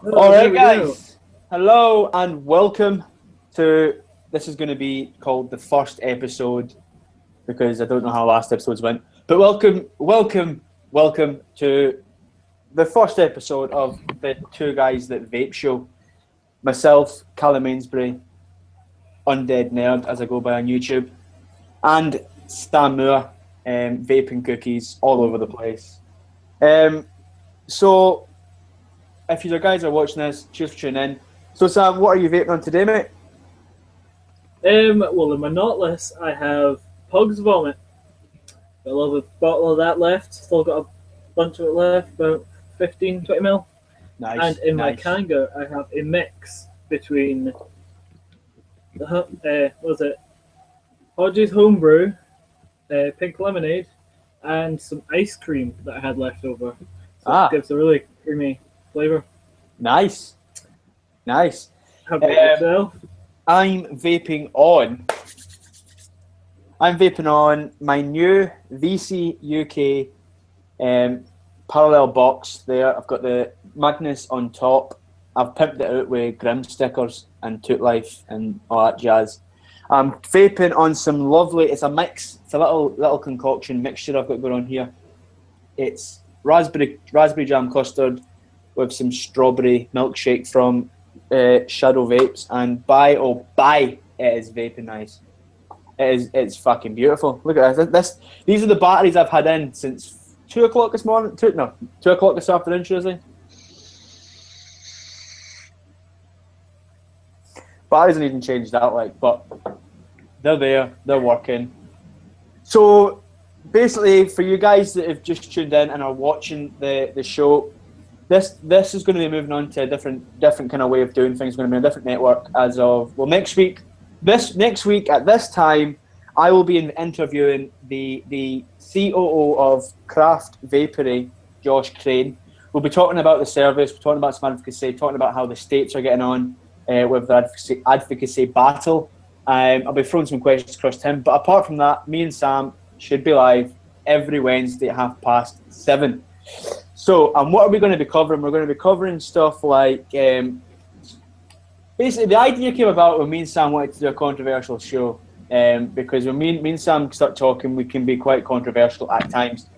All right, guys. Hello and welcome to. This is going to be called the first episode because I don't know how last episodes went. But welcome to the first episode of the Two Guys That Vape show. Myself, Callum Ainsbury, Undead Nerd, as I go by on YouTube, and Stan Moore, vaping cookies all over the place. So, if you guys are watching this, cheers for tuning in. So, Sam, what are you vaping on today, mate? Well, in my not list, I have Pug's Vomit. Got a little bottle of that left. Still got a bunch of it left, about 15, 20 mil. Nice. And in my nice. Kanga, I have a mix between Hodge's Homebrew, Pink Lemonade, and some ice cream that I had left over. So it gives a really creamy flavour. Nice. How about yourself? I'm vaping on my new VC UK parallel box there. I've got the Magnus on top. I've pimped it out with Grim stickers and Toot Life and all that jazz. I'm vaping on some lovely, it's a mix, it's a little concoction mixture I've got going on here. It's raspberry jam custard with some strawberry milkshake from Shadow Vapes, and it is vaping nice. It's fucking beautiful. Look at this. These are the batteries I've had in since 2 o'clock this morning. 2 o'clock this afternoon, Tuesday. Batteries don't even change that, but they're there, they're working. So basically, for you guys that have just tuned in and are watching the show, this is going to be moving on to a different kind of way of doing things. It's going to be a different network as of next week. Next week at this time, I will be interviewing the COO of Craft Vapory, Josh Crane. We'll be talking about the service, we're talking about some advocacy, talking about how the states are getting on with the advocacy battle. I'll be throwing some questions across to him. But apart from that, me and Sam should be live every Wednesday at 7:30. So, and what are we going to be covering? We're going to be covering stuff like, basically the idea came about when me and Sam wanted to do a controversial show, because when me and Sam start talking, we can be quite controversial at times.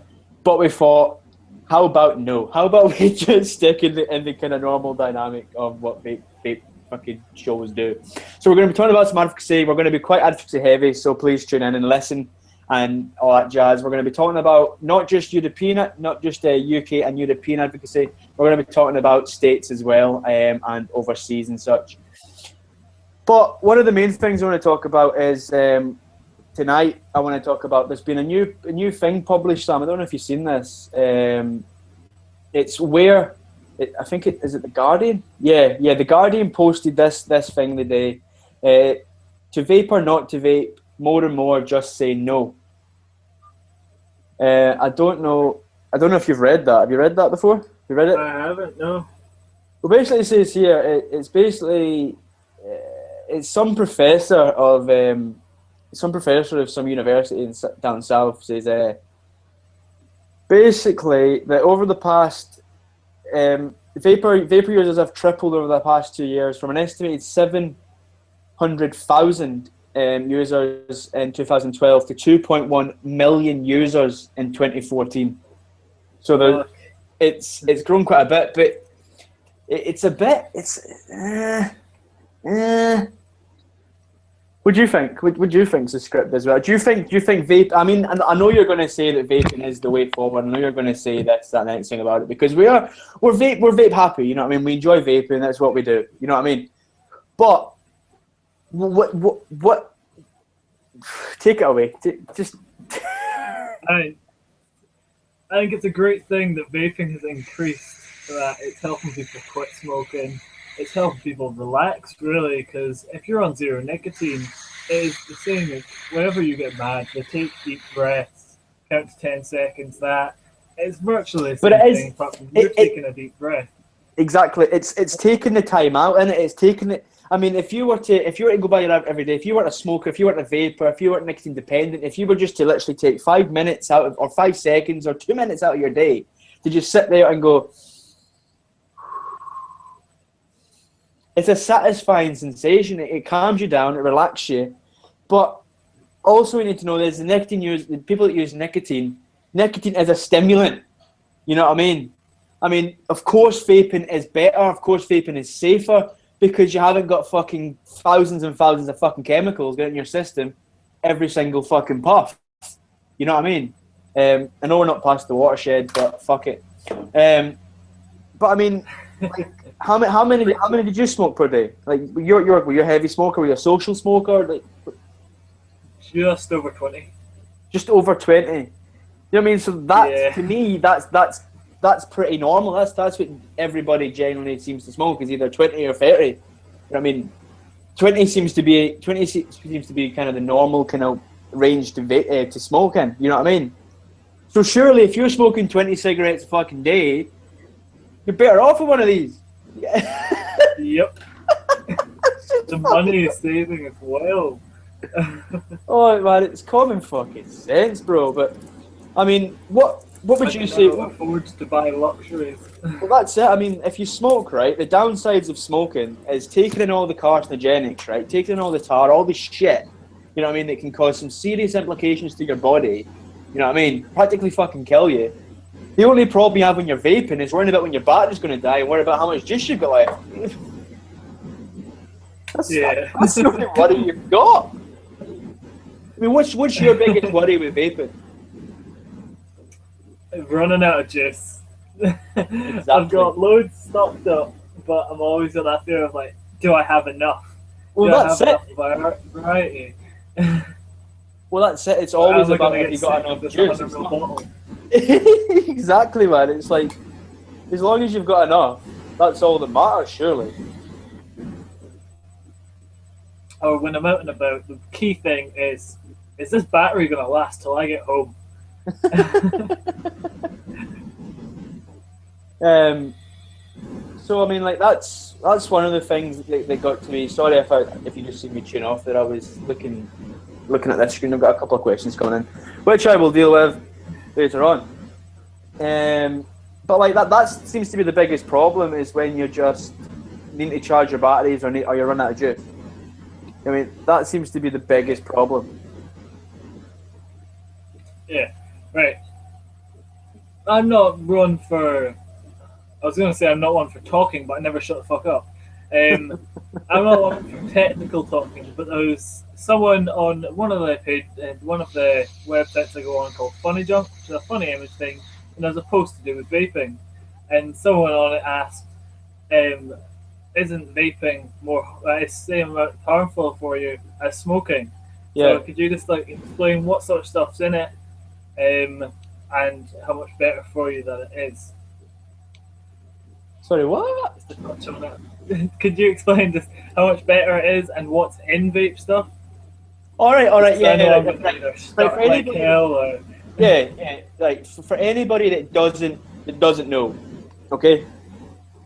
But we thought, how about we just stick in the kind of normal dynamic of what vape fucking shows do. So we're going to be talking about some advocacy. We're going to be quite advocacy heavy, so please tune in and listen and all that jazz. We're going to be talking about not just UK and European advocacy. We're going to be talking about states as well, and overseas and such. But one of the main things I want to talk about is tonight. I want to talk about, there's been a new thing published, Sam. I don't know if you've seen this. It's where I think is it The Guardian? Yeah. The Guardian posted this thing the day. To vape or not to vape, more and more just say no. I don't know if you've read that. Have you read that before? Have you read it? I haven't, no. Well, basically it says here, it's basically it's some professor of some university down south says basically that over the past vapor users have tripled over the past 2 years from an estimated 700,000 users in 2012 to 2.1 million users in 2014. So it's grown quite a bit, but What do you think? What do you think's the script as well? Do you think vape? I mean, I know you're going to say that vaping is the way forward. I know you're going to say this, that, next thing about it, because we're vape happy. You know what I mean? We enjoy vaping. That's what we do. You know what I mean? But what? Take it away. Just. I think it's a great thing that vaping has increased. That it's helping people quit smoking. It's helping people relax, really, because if you're on zero nicotine, it is the same as whenever you get mad, they take deep breaths, count to 10 seconds, that. It's virtually the same thing, apart from you're taking a deep breath. Exactly. It's taking the time out, and it's taking it. I mean, if you were to go by your every day, if you were a smoker, if you were a vapor, if you were nicotine dependent, if you were just to literally take 5 minutes out of, or 5 seconds, or 2 minutes out of your day to just sit there and go, It's a satisfying sensation. It calms you down. It relaxes you. But also, we need to know there's the people that use nicotine. Nicotine is a stimulant. You know what I mean? I mean, of course, vaping is better. Of course, vaping is safer because you haven't got fucking thousands and thousands of fucking chemicals getting in your system every single fucking puff. You know what I mean? I know we're not past the watershed, but fuck it. But I mean, like, how many did you smoke per day? Like, were you a heavy smoker? Were you a social smoker? Like, just over 20. Just over 20. You know what I mean? So that to me, that's pretty normal. That's what everybody generally seems to smoke, is either 20 or 30. You know what I mean? 20 seems to be kind of the normal kind of range to smoke in. You know what I mean? So surely, if you're smoking 20 cigarettes a fucking day, you're better off with one of these. Yep. The money is saving as well. Oh man, it's common fucking sense, bro. But I mean, what would you say? Afford to buy luxuries. Well, that's it. I mean, if you smoke, right, the downsides of smoking is taking in all the carcinogenics, right, taking in all the tar, all the shit. You know what I mean? That can cause some serious implications to your body. You know what I mean? Practically fucking kill you. The only problem you have when you're vaping is worrying about when your battery's going to die and worrying about how much juice you've got left. That's the only worry you've got. I mean, what's your biggest worry with vaping? Running out of juice. Exactly. I've got loads stocked up, but I'm always on that fear of like, do I have enough? Well, that's it. Variety? Well, that's it. It's always about if you got enough juice. Exactly, man. It's like, as long as you've got enough, that's all that matters, surely. Or when I'm out and about, the key thing is this battery going to last till I get home? So I mean, like that's one of the things that got to me. Sorry if you just see me tune off there. I was looking at that screen. I've got a couple of questions coming in, which I will deal with later on. But like that seems to be the biggest problem, is when you just need to charge your batteries or you run out of juice. I mean, that seems to be the biggest problem. Yeah, right. I'm not one for... I was going to say I'm not one for talking, but I never shut the fuck up. I'm not one for technical talking, but there was someone on one of the websites I go on called Funny Junk, which is a funny image thing, and there's a post to do with vaping. And someone on it asked, isn't vaping more the same amount harmful for you as smoking? Yeah. So could you just like explain what sort of stuff's in it, and how much better for you that it is? Sorry, what? Could you explain just how much better it is and what's in vape stuff? All right, yeah. Like for anybody that doesn't know, okay,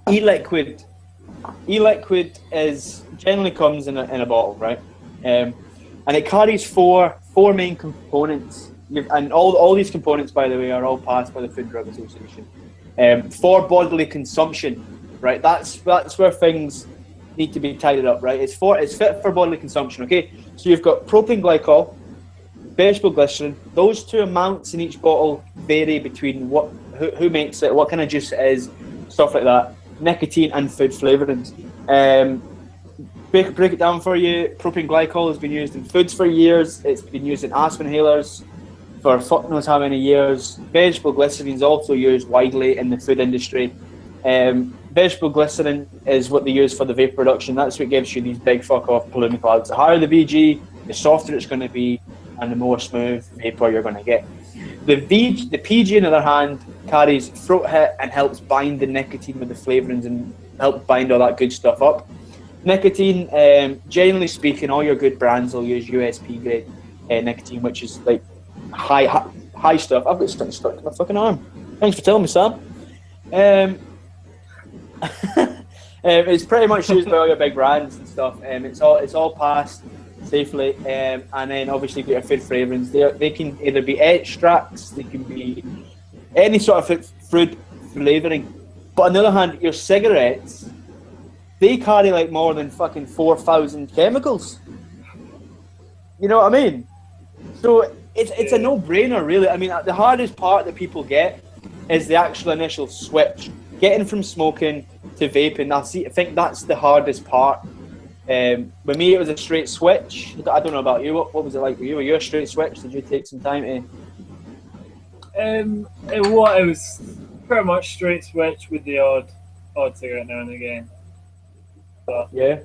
e-liquid is generally comes in a bottle, right? And it carries four main components, and all these components, by the way, are all passed by the Food and Drug Association for bodily consumption, right? That's where things need to be tidied up, right? It's fit for bodily consumption, okay? So you've got propylene glycol, vegetable glycerin. Those two amounts in each bottle vary between who makes it, what kind of juice it is, stuff like that. Nicotine and food flavourings. Break it down for you. Propylene glycol has been used in foods for years. It's been used in asthma inhalers for fuck knows how many years. Vegetable glycerin is also used widely in the food industry. Vegetable glycerin is what they use for the vape production. That's what gives you these big fuck off balloon clouds. The higher the VG, the softer it's going to be, and the more smooth vapor you're going to get. The PG, on the other hand, carries throat hit and helps bind the nicotine with the flavourings and help bind all that good stuff up. Nicotine, generally speaking, all your good brands will use USP grade nicotine, which is like high stuff. I've got stuck to my fucking arm. Thanks for telling me, Sam. It's pretty much used by all your big brands and stuff. It's all passed safely, and then obviously get your food flavourings. They can either be extracts, they can be any sort of fruit flavouring. But on the other hand, your cigarettes, they carry like more than fucking 4,000 chemicals. You know what I mean? So it's a no-brainer, really. I mean, the hardest part that people get is the actual initial switch, getting from smoking to vaping. I think that's the hardest part. With me, it was a straight switch. I don't know about you. What was it like for you? Were you a straight switch? Did you take some time to? It was pretty much straight switch with the odd cigarette now and again. But Yeah.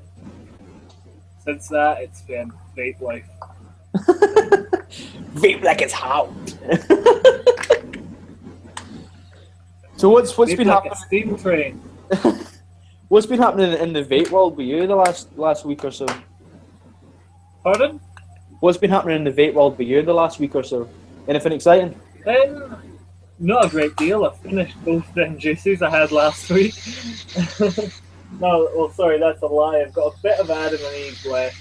since that, it's been vape life. Vape like it's hot. So what's Vape been like happening? a steam train. What's been happening in the vape world with you the last week or so? Pardon? What's been happening in the vape world with you the last week or so? Anything exciting? Not a great deal. I finished both them juices I had last week. No, well, sorry, that's a lie. I've got a bit of Adam and Eve left.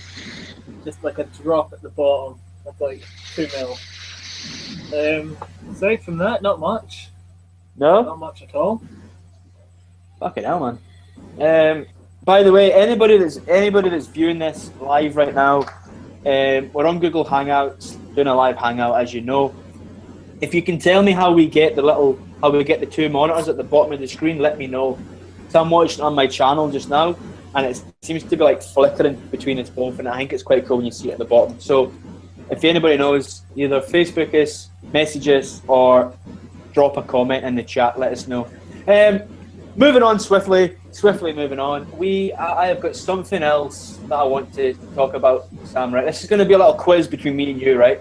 Just like a drop at the bottom. That's like 2 mil. Aside from that, not much. No? Not much at all. Fucking hell, man. By the way, anybody that's viewing this live right now, we're on Google Hangouts, doing a live hangout, as you know. If you can tell me how we get the 2 monitors at the bottom of the screen, let me know. So I'm watching on my channel just now, and it seems to be like flickering between us both, and I think it's quite cool when you see it at the bottom. So if anybody knows, either Facebook us, message us, or drop a comment in the chat, let us know. Moving on swiftly moving on. I have got something else that I want to talk about, Sam, right? This is going to be a little quiz between me and you, right?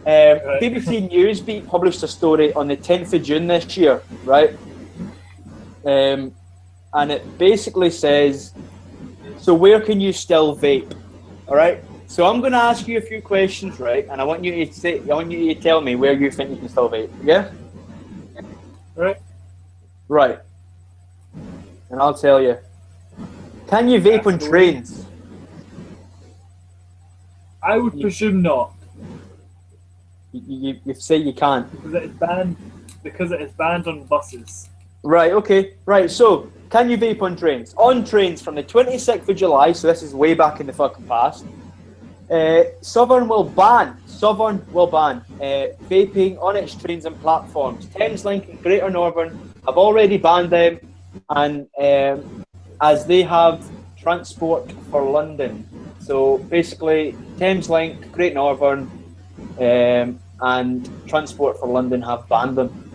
BBC Newsbeat published a story on the 10th of June this year, right? And it basically says, so where can you still vape? All right? So I'm going to ask you a few questions, right? And I want you to tell me where you think you can still vape, yeah? Right. And I'll tell you. Can you vape on trains? I would presume not. You say you can't. Because it is banned on buses. Right, okay. Right, so can you vape on trains? On trains from the 26th of July, so this is way back in the fucking past, Southern will ban vaping on its trains and platforms. Thameslink and Greater Northern have already banned them, and as they have Transport for London. So basically, Thameslink, Great Northern, and Transport for London have banned them.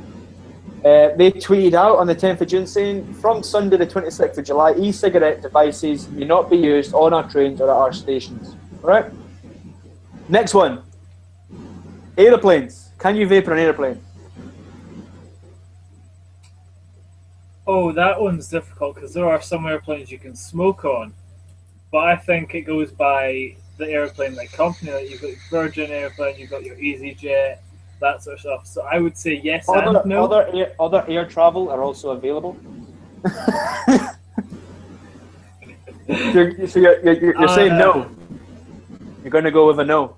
They tweeted out on the 10th of June saying, from Sunday the 26th of July, e-cigarette devices may not be used on our trains or at our stations. All right? Next one. Aeroplanes. Can you vape on an aeroplane? Oh, that one's difficult because there are some airplanes you can smoke on. But I think it goes by the airplane like company. Like you've got your Virgin airplane, you've got your EasyJet, that sort of stuff. So I would say yes and no. Other air travel are also available. you're saying no. You're going to go with a no.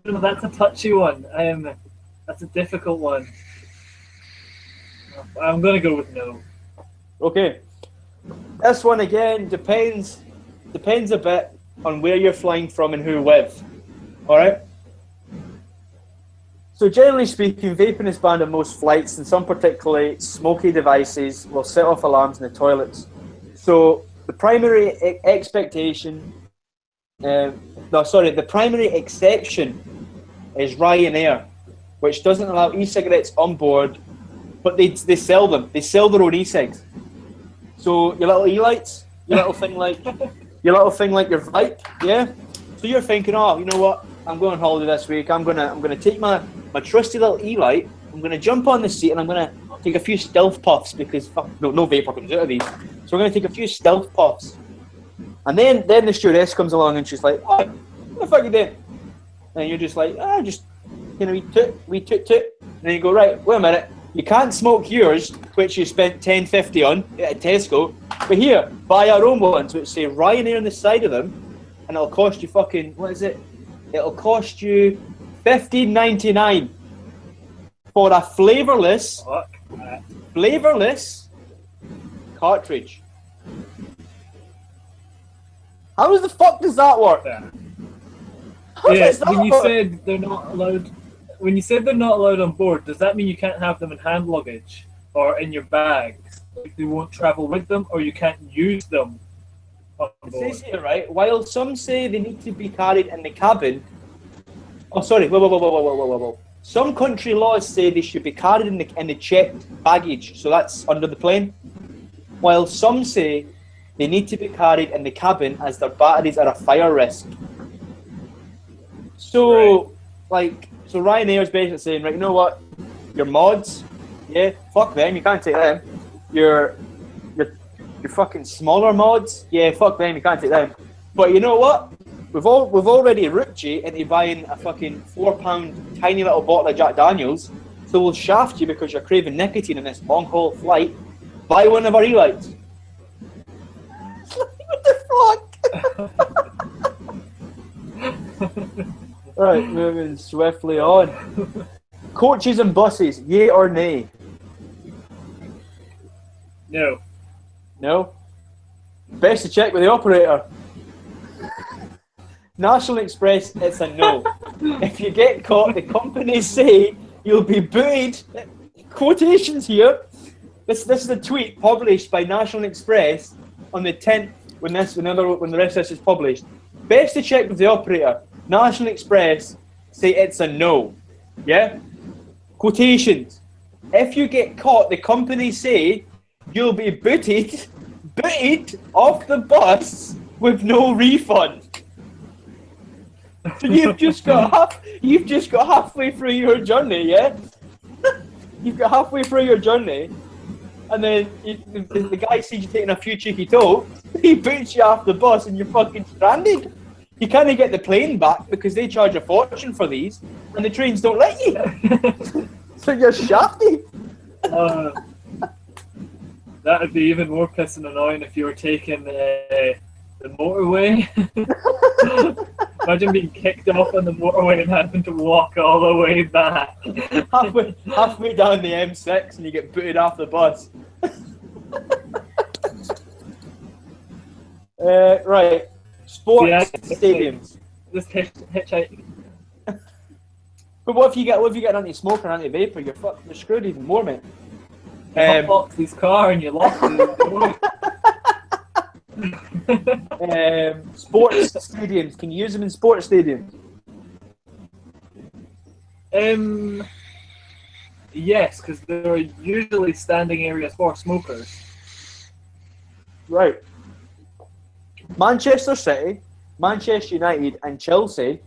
That's a touchy one. That's a difficult one. I'm going to go with no. Okay. This one again depends a bit on where you're flying from and who with. All right. So generally speaking, vaping is banned on most flights, and some particularly smoky devices will set off alarms in the toilets. So the primary the primary exception is Ryanair, which doesn't allow e-cigarettes on board, but they sell them. They sell their own e-cigs. So your little e-lights, your little thing like your Vape, yeah. So you're thinking, oh, you know what? I'm going on holiday this week. I'm gonna take my trusty little e-light. I'm gonna jump on the seat and I'm gonna take a few stealth puffs because no vapor comes out of these. So we're gonna take a few stealth puffs. And then the stewardess comes along and she's like, oh, what the fuck are you doing? And you're just like, just we toot. And then you go, right, wait a minute. You can't smoke yours, which you spent $10.50 on at Tesco. But here, buy our own ones, which say Ryanair on the side of them, and it'll cost you fucking, what is it? It'll cost you $15.99 for a flavourless cartridge. How the fuck does that work? Yeah. How Yeah, does that when you work? said they're not allowed, when you said they're not allowed on board, does that mean you can't have them in hand luggage or in your bags? Like they won't travel with them, or you can't use them on It board? says here, right? While some say they need to be carried in the cabin. Oh, sorry. Whoa. Some country laws say they should be carried in the checked baggage, so that's under the plane. While some say they need to be carried in the cabin as their batteries are a fire risk. So, so Ryanair's basically saying, right, you know what? Your mods, yeah, fuck them, you can't take them. Your fucking smaller mods, yeah, fuck them, you can't take them. But you know what? We've already rooked you into buying a fucking £4 tiny little bottle of Jack Daniels, so we'll shaft you because you're craving nicotine in this long haul flight. Buy one of our e-lights. What the fuck? Right, moving swiftly on. Coaches and buses, yay or nay? No. No? Best to check with the operator. National Express, it's a no. If you get caught, the companies say you'll be booted. Quotations here. This is a tweet published by National Express on the 10th when the rest of this is published. Best to check with the operator. National Express say it's a no. Yeah? Quotations. If you get caught, the companies say you'll be booted off the bus with no refund. So you've just got halfway through your journey, yeah? You've got halfway through your journey, and then the guy sees you taking a few cheeky tokes, he boots you off the bus and you're fucking stranded. You can't get the plane back because they charge a fortune for these, and the trains don't let you. So you're shafty. That would be even more pissing annoying if you were taking the motorway. Imagine being kicked off on the motorway and having to walk all the way back. halfway down the M6 and you get booted off the bus. Right. Sports stadiums. Just hitchhike. But what if you get an anti-smoker and anti-vapor? You're screwed even more, mate. Hotbox his car and you lock the door. Sports stadiums. Can you use them in sports stadiums? Yes, because they're usually standing areas for smokers. Right. Manchester City, Manchester United and Chelsea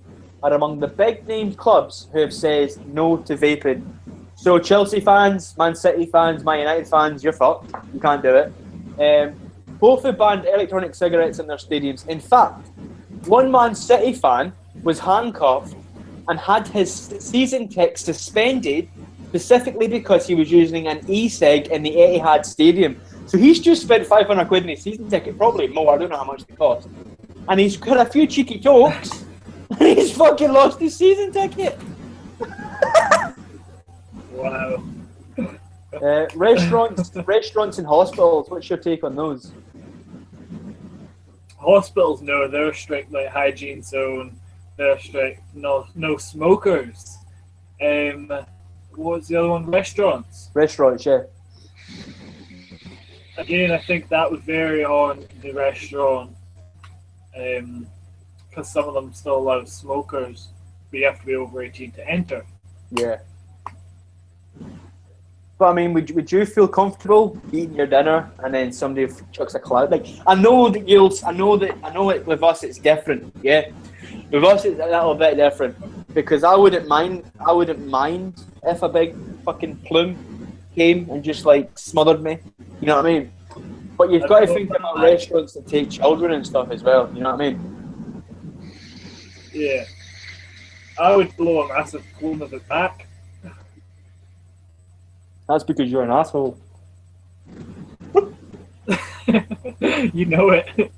are among the big-name clubs who have said no to vaping. So Chelsea fans, Man City fans, Man United fans, you're fucked. You can't do it. Both have banned electronic cigarettes in their stadiums. In fact, one Man City fan was handcuffed and had his season ticket suspended specifically because he was using an e-cig in the Etihad Stadium. So he's just spent 500 quid in his season ticket, probably more, I don't know how much they cost. And he's got a few cheeky tokes, and he's fucking lost his season ticket. Wow. Restaurants and hospitals, what's your take on those? Hospitals, no, they're strict, like hygiene zone. They're strict, no smokers. What's the other one? Restaurants. Restaurants, yeah. Again, I think that would vary on the restaurant, because some of them still allow smokers, but you have to be over 18 to enter. Yeah. But I mean, would you feel comfortable eating your dinner and then somebody chucks a cloud? Like, I know with us it's different, yeah. With us it's a little bit different because I wouldn't mind if a big fucking plume came and just like smothered me. You know what I mean? But you've got to think about restaurants that take children and stuff as well. You know what I mean? Yeah. I would blow a massive plume of it back. That's because you're an asshole. You know it.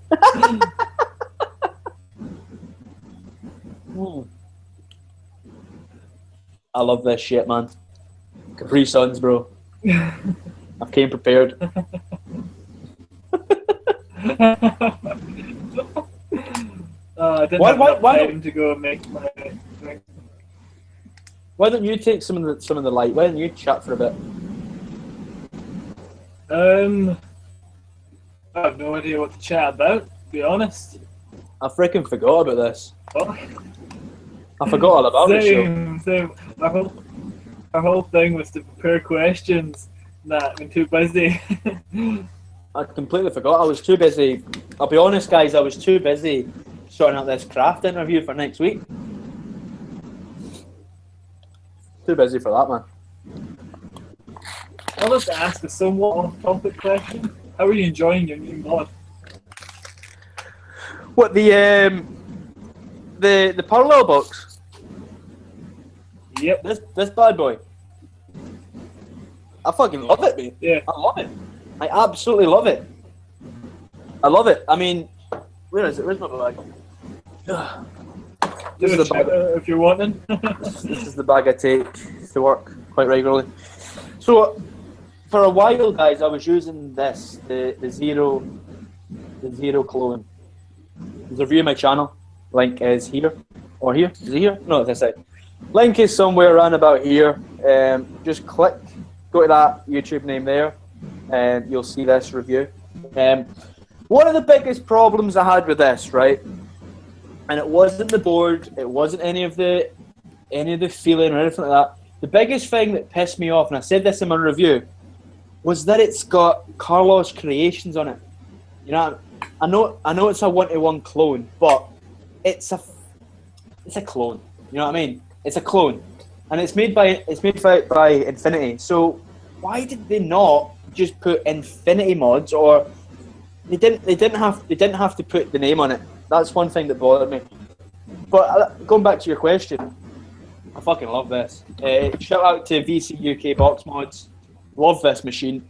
I love this shit, man. Capri Suns, bro. I came prepared. I didn't Why- have why- enough why time to go and make my drink. Why don't you take some of the light? Why don't you chat for a bit? I have no idea what to chat about, to be honest. I freaking forgot about this. Oh. I forgot all about it. Show. Same. Our whole thing was to prepare questions. Nah, I've been too busy. I completely forgot. I was too busy. I'll be honest, guys. I was too busy sorting out this craft interview for next week. Too busy for that, man. I'd love to ask a somewhat off-topic question. How are you enjoying your new mod? What the parallel box? Yep. This bad boy. I fucking love it, mate. Yeah. I love it. I absolutely love it. I love it. I mean, where is it? Where's my bag? This is the bag. If you're wanting. This is the bag I take to work quite regularly. So, for a while, guys, I was using this, the zero clone. There's a review of my channel. Link is here. Or here? Is it here? No, it's this side. Link is somewhere around about here. Just click, go to that YouTube name there, and you'll see this review. One of the biggest problems I had with this, right, and it wasn't the board, it wasn't any of the feeling or anything like that. The biggest thing that pissed me off, and I said this in my review, was that it's got Carlos Creations on it. You know, I know it's a 1-to-1 clone, but it's a clone. You know what I mean? It's a clone, and it's made by Infinity. So why did they not just put Infinity mods, or they didn't have to put the name on it? That's one thing that bothered me. But going back to your question, I fucking love this. Shout out to VC UK Box Mods. Love this machine.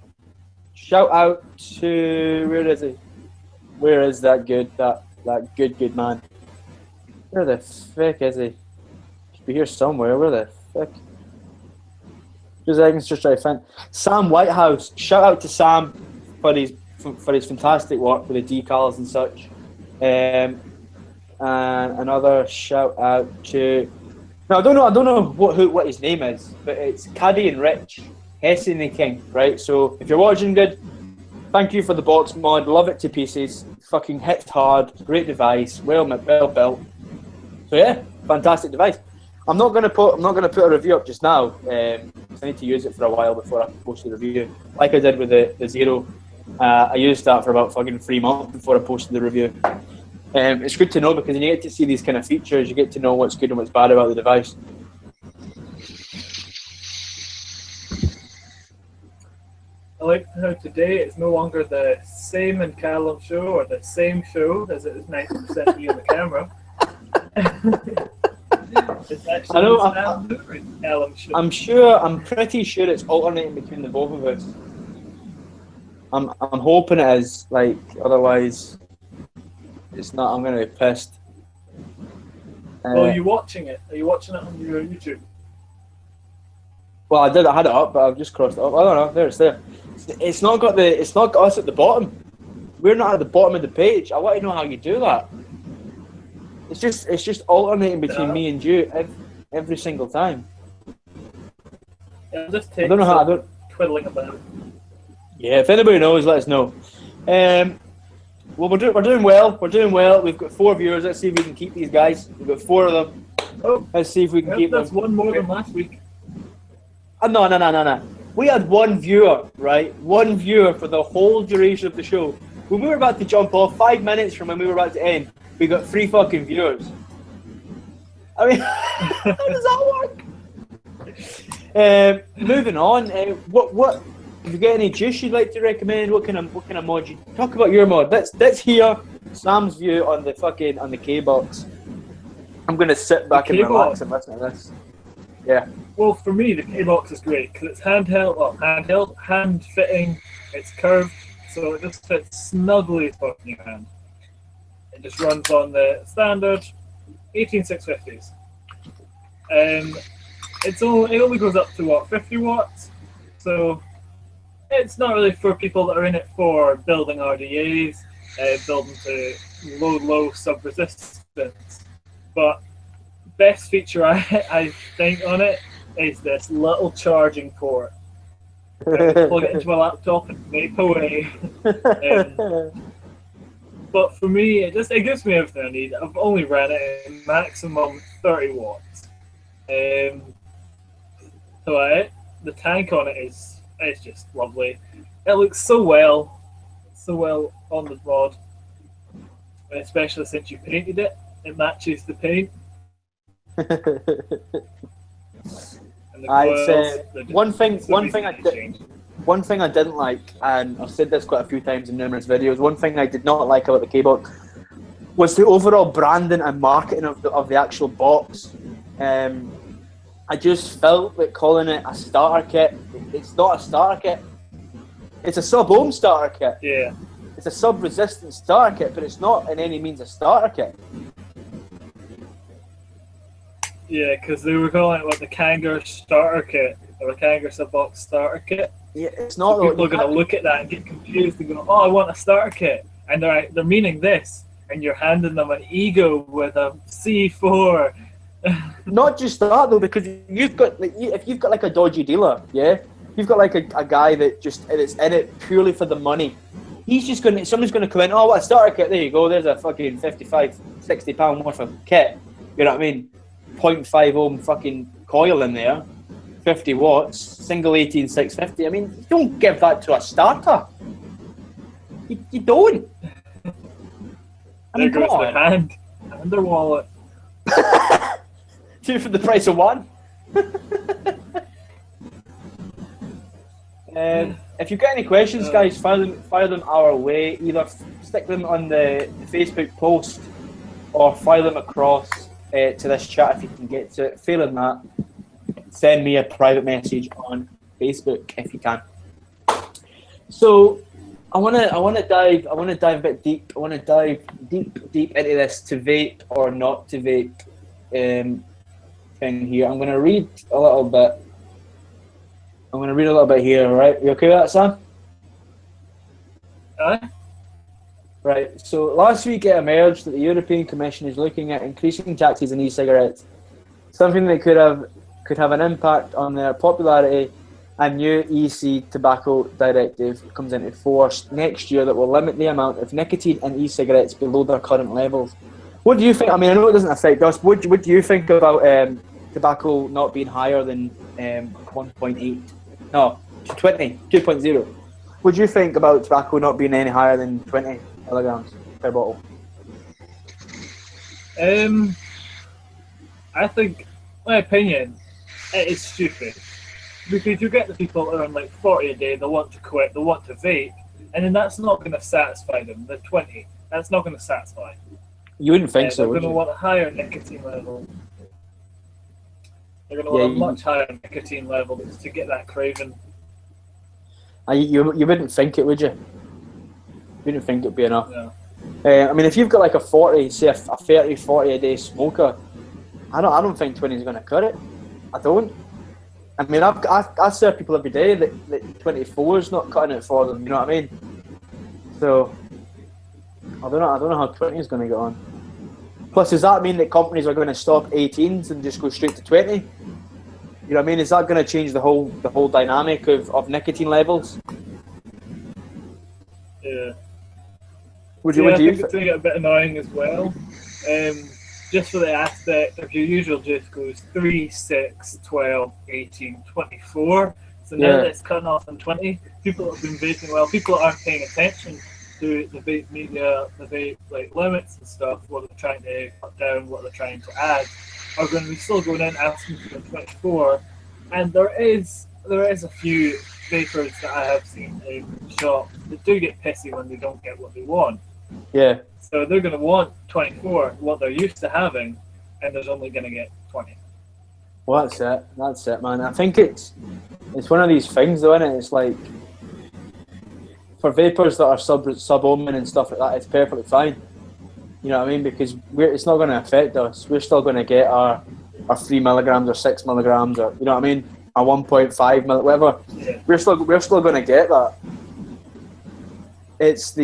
Shout out to where is he? Where is that good good man? Where the fuck is he? Should be here somewhere. Where the fuck? Just I can just try to find Sam Whitehouse. Shout out to Sam for his fantastic work with the decals and such. And another shout out to I don't know what his name is, but it's Caddy and Rich Hesse and the King, right? So if you're watching, good. Thank you for the box mod. Love it to pieces. Fucking hits hard. Great device. Well built. So yeah, fantastic device. I'm not gonna put a review up just now. I need to use it for a while before I post the review. Like I did with the Zero. I used that for about fucking 3 months before I posted the review. It's good to know because when you get to see these kind of features, you get to know what's good and what's bad about the device. I like how today it's no longer the same in Callum show or the same show as it is 90% me on the camera. It's actually I know, Callum show. I'm pretty sure it's alternating between the both of us. I'm hoping it is, like, otherwise it's not. I'm gonna be pissed. Well, are you watching it? Are you watching it on your YouTube? Well, I had it up, but I've just crossed it up. I don't know. It's there. It's not got us at the bottom. We're not at the bottom of the page. I want to know how you do that. It's just alternating between me and you every single time. It'll just I take don't know how. I don't. twiddling about. Yeah, if anybody knows, let us know. Well, we're doing well. We're doing well. We've got 4 viewers. Let's see if we can keep these guys. We've got 4 of them. Oh, let's see if we can keep them. That's one more than last week. No. We had 1 viewer, right? 1 viewer for the whole duration of the show. When we were about to jump off, 5 minutes from when we were about to end, we got 3 fucking viewers. I mean, how does that work? Moving on. What? If you get any juice you'd like to recommend, what kind of mod you talk about your mod? Let's hear Sam's view on the K box. I'm gonna sit back and relax and listen to this. Yeah. Well, for me, the K box is great because it's handheld, hand fitting. It's curved, so it just fits snugly in your hand. It just runs on the standard 18650s. It only goes up to what, 50 watts. So it's not really for people that are in it for building RDAs, building to low sub resistance resistance. But best feature I think on it is this little charging port. Plug it into my laptop and vape away. But for me, it gives me everything I need. I've only ran it at maximum 30 watts. So the tank on it is just lovely. It looks so well on the mod, especially since you painted it. It matches the paint. One thing I didn't like, and I've said this quite a few times in numerous videos, one thing I did not like about the K-Box was the overall branding and marketing of the actual box. I just felt that calling it a starter kit, it's not a starter kit. It's a sub-ohm starter kit. Yeah. It's a sub-resistant starter kit, but it's not in any means a starter kit. Yeah, because they were calling it like the Kangar starter kit, or the Kangar sub-box starter kit. Yeah, it's not. So people are going to look at that and get confused and go, "Oh, I want a starter kit," and they're meaning this, and you're handing them an Ego with a C4. Not just that though, because you've got if you've got like a dodgy dealer, yeah, you've got like a guy that just is in it purely for the money. He's just someone's going to come in. Oh, what a starter kit! There you go. There's a fucking £55-60 worth of kit. You know what I mean? 0.5 ohm fucking coil in there. 50 watts, single 18650. I mean, you don't give that to a starter. You don't. I mean, there goes the hand and their wallet. Two for the price of one. If you've got any questions, guys, fire them our way. Either stick them on the Facebook post or fire them across to this chat if you can get to it. Failing that, send me a private message on Facebook if you can. So I want to dive a bit deep. I want to dive deep into this to vape or not to vape thing here. I'm going to read a little bit. Here, right? You okay with that, Sam? Right. So last week it emerged that the European Commission is looking at increasing taxes on e-cigarettes, something that could have an impact on their popularity. A new EC tobacco directive comes into force next year that will limit the amount of nicotine in e-cigarettes below their current levels. What do you think? I mean, I know it doesn't affect us. What do you think about tobacco not being higher than 1.8? No, 2.0. What do you think about tobacco not being any higher than 20 milligrams per bottle? I think, my opinion, it is stupid. Because you get the people that are on like 40 a day, they want to quit, they want to vape, and then that's not going to satisfy them. The 20, that's not going to satisfy. You wouldn't think so, they're would going to you? want a higher nicotine level. They're going to want a much higher nicotine level to get that craving. You wouldn't think it, would you? You wouldn't think it'd be enough. No. I mean, if you've got like a 40, say a 30, 40 a day smoker, I don't think 20 is going to cut it. I don't. I mean, I see people every day that 24 is not cutting it for them. You know what I mean? So I don't know how 20 is going to get on. Plus, does that mean that companies are going to stop 18s and just go straight to 20? You know what I mean? Is that going to change the whole dynamic of nicotine levels? Yeah. What do I you think it's going to get a bit annoying as well. Just for the aspect of your usual juice goes 3, 6, 12, 18, 24. So now that it's cutting off on 20, people have been vaping well. People aren't paying attention to the vape media, the vape like limits and stuff, what they're trying to cut down, what they're trying to add, are going to be still going in asking for the 24. And there is a few vapers that I have seen in shops that do get pissy when they don't get what they want. Yeah. So they're going to want 24, what they're used to having, and they're only going to get 20. Well, that's it, man. I think it's one of these things, though, isn't it? It's like, for vapors that are sub-ohming and stuff like that, it's perfectly fine. You know what I mean? Because it's not going to affect us. We're still going to get our 3 milligrams or 6 milligrams, or, you know what I mean? Our 1.5 whatever. Yeah. We're still going to get that. It's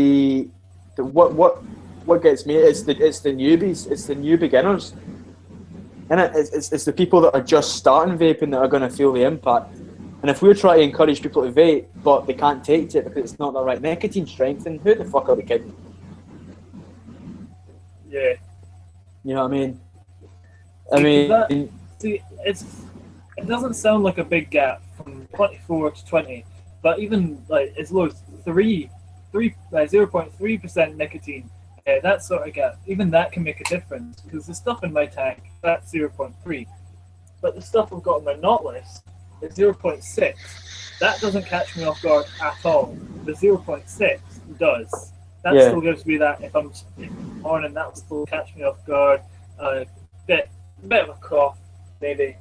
what what gets me is it's the newbies, it's the new beginners, and it's the people that are just starting vaping that are going to feel the impact. And if we're trying to encourage people to vape, but they can't take it because it's not the right nicotine strength, then who the fuck are we kidding? Yeah. You know what I mean? It doesn't sound like a big gap from 24 to 20, but even like as low as 0.3% nicotine, that sort of gap, even that can make a difference, because the stuff in my tank, that's 0.3, but the stuff I've got on my not list is 0.6. That doesn't catch me off guard at all. The 0.6 does. That still gives me that, if I'm on, and that will still catch me off guard. Bit of a cough, maybe,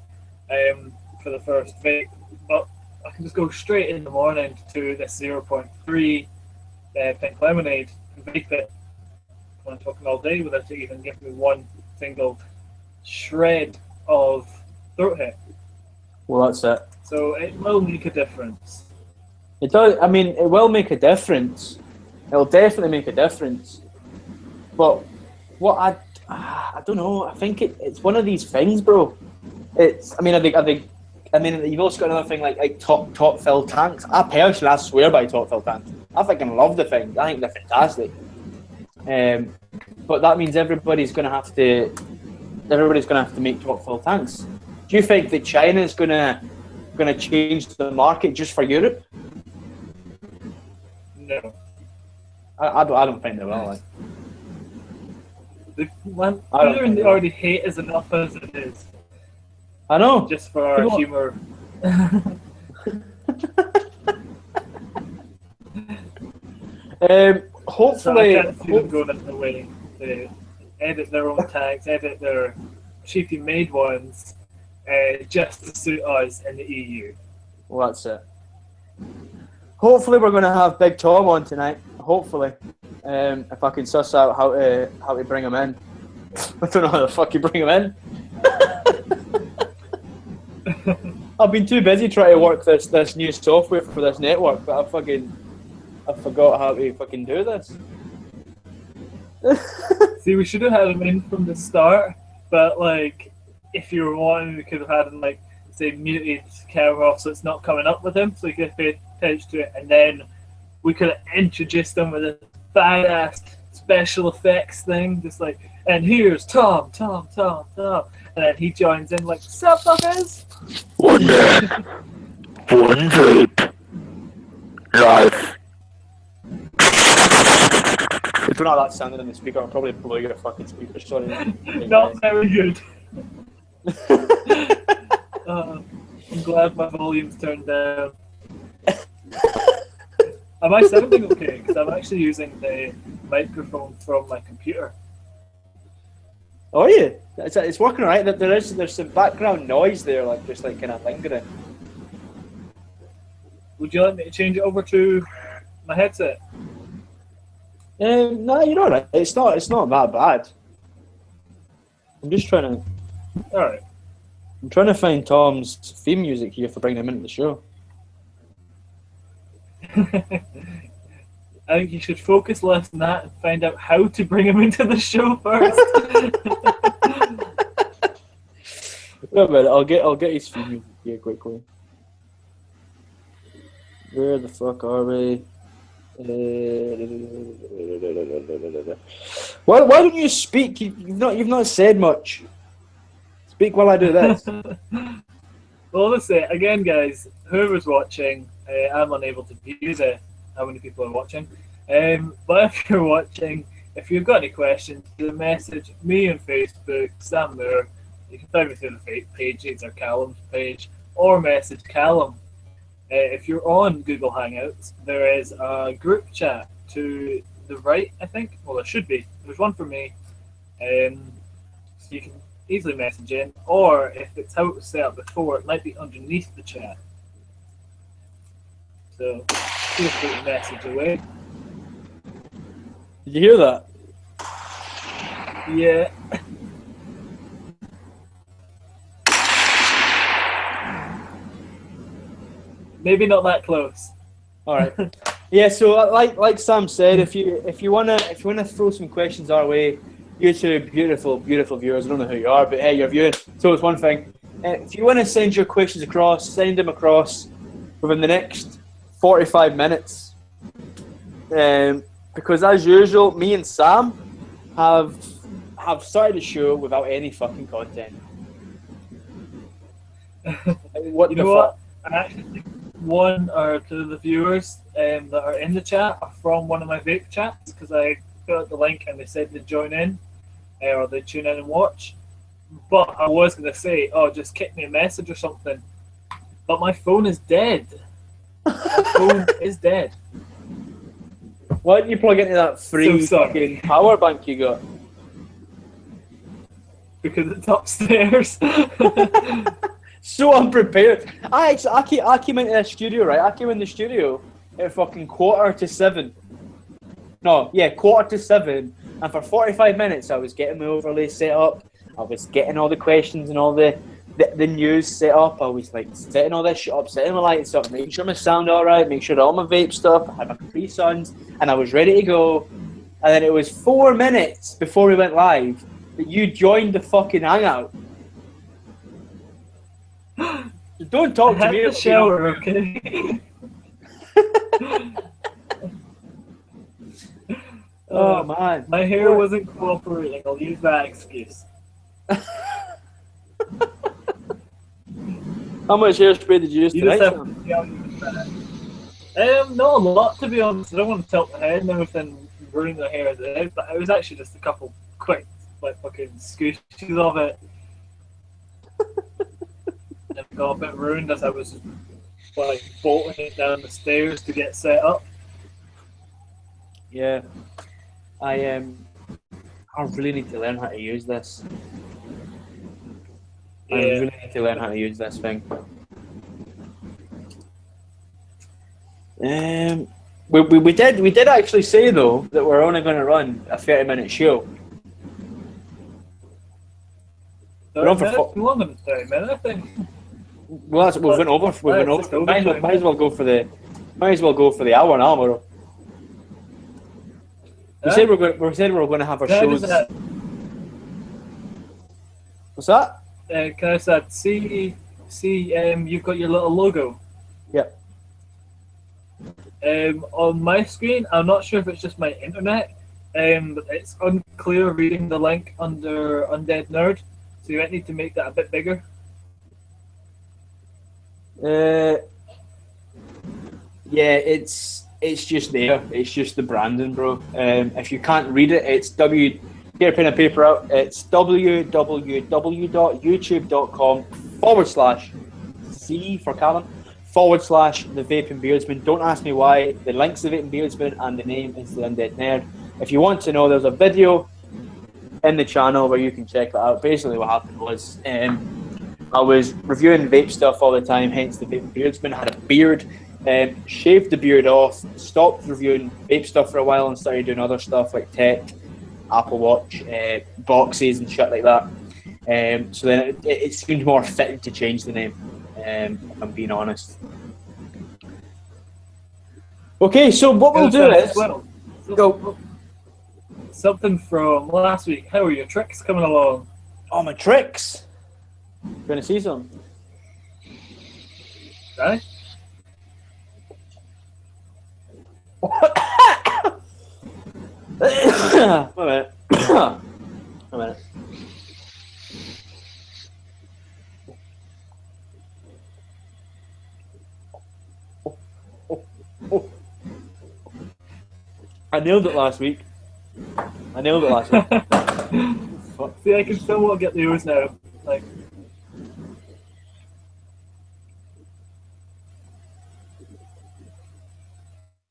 for the first vape, but I can just go straight in the morning to this 0.3 pink lemonade and vape it when I'm talking all day without it even giving me one single shred of throat hit. Well, that's it. So it will make a difference. It does. I mean, it will make a difference. It'll definitely make a difference. But what I don't know. I think it's one of these things, bro. It's. I mean, I think. I mean, you've also got another thing like top fill tanks. I swear by top fill tanks. I fucking love the thing. I think they're fantastic. But that means everybody's going to have to make top fill tanks. Do you think that China's going to change the market just for Europe? No. I don't think they will. Considering they already hate us enough as it is. I know. Just for our humour. Hopefully, so I can't see them going in the way to edit their own tags, edit their cheaply made ones, just to suit us in the EU. Well, that's it. Hopefully, we're going to have Big Tom on tonight. Hopefully, if I can suss out how to bring him in. I don't know how the fuck you bring him in. I've been too busy trying to work this new software for this network, but I forgot how to fucking do this. See, we should have had him in from the start, but like, if you were wanting, we could have had him like, say, muted camera off so it's not coming up with him, so he could pay attention to it, and then we could have introduced him with a badass special effects thing, just like, and here's Tom, and then he joins in like, sup fuckers? One man, one vape, live. I don't know how that sounded in the speaker. I'll probably blow your fucking speaker. Sorry. Not very good. I'm glad my volume's turned down. Am I sounding okay? Because I'm actually using the microphone from my computer. Oh yeah, it's working alright. There's some background noise there, like just like kind of lingering. Would you like me to change it over to my headset? No, you're alright. It's not that bad. I'm just trying to. Alright. I'm trying to find Tom's theme music here for bringing him into the show. I think you should focus less on that and find out how to bring him into the show first. Wait a minute, I'll get his theme music here quickly. Where the fuck are we? Why don't you speak? You've not said much. Speak while I do this. Well, let's say again, guys. Whoever's watching, I'm unable to view how many people are watching. But if you're watching, if you've got any questions, you can message me on Facebook, Sam Moore. You can find me through the Vape page, it's our Callum's page, or message Callum. If you're on Google Hangouts, there is a group chat to the right, I think. Well, there should be. There's one for me. So you can easily message in, or if it's how it was set up before, it might be underneath the chat. So feel free to message away. Did you hear that? Yeah. Maybe not that close. All right. Yeah, so like Sam said, if you wanna throw some questions our way, you two beautiful viewers, I don't know who you are, but hey, you're viewing, so it's one thing. If you want to send your questions across, send them across within the next 45 minutes. Because as usual, me and Sam have started the show without any fucking content. What You the know fuck? what? I actually think one or two of the viewers that are in the chat are from one of my vape chats because I put out the link and they said they'd join in or they'd tune in and watch. But I was going to say, oh, just kick me a message or something. But my phone is dead. My phone is dead. Why didn't you plug into that free So sorry. fucking power bank you got? Because it's upstairs. So unprepared. I came into the studio, right? I came in the studio at fucking 6:45. No, yeah, 6:45. And for 45 minutes, I was getting my overlay set up. I was getting all the questions and all the news set up. I was like setting all this shit up, setting my lights up, making sure my sound alright, making sure all my vape stuff. I had my Capri Suns, and I was ready to go. And then it was 4 minutes before we went live that you joined the fucking hangout. Don't talk to I me had about the shower, okay? Oh man, My hair wasn't cooperating. I'll use that excuse. how much hairspray did you use You tonight? just have to see how you use that. Not a lot, to be honest. I don't want to tilt the head and everything, ruin the hair as it is, but it was actually just a couple quick, like, fucking scooshes of it. And it got a bit ruined as I was, like, bolting it down the stairs to get set up. Yeah, I really need to learn how to use this. I Yeah. really need to learn how to use this thing. We did actually say though that we're only going to run a 30-minute show. We're on for longer than 30 minutes, I think. Well, that's, we've went over. We've went over. Might as well go for the hour now, bro. We said we were going to have our shows. What's that? Can I say, see, you've got your little logo. Yep. On my screen, I'm not sure if it's just my internet, but it's unclear reading the link under Undead Nerd, so you might need to make that a bit bigger. Yeah, it's just there. It's just the branding, bro. If you can't read it, it's get a pen and paper out. It's www.youtube.com/C for Callum /the Vaping Beardsman. Don't ask me why. The link's the Vaping Beardsman and the name is the Undead Nerd. If you want to know, there's a video in the channel where you can check that out. Basically, what happened was I was reviewing vape stuff all the time, hence the Vaping Beardsman. I had a beard. Shaved the beard off, stopped reviewing vape stuff for a while and started doing other stuff like tech, Apple Watch, boxes and shit like that. So then it seemed more fitting to change the name, if I'm being honest. Okay, so what we'll do is... Go. Something from last week. How are your tricks coming along? Oh, my tricks! You want to see some? Right? Wait a minute. A minute. I nailed it last week. See, I can somewhat get the yours now. Like,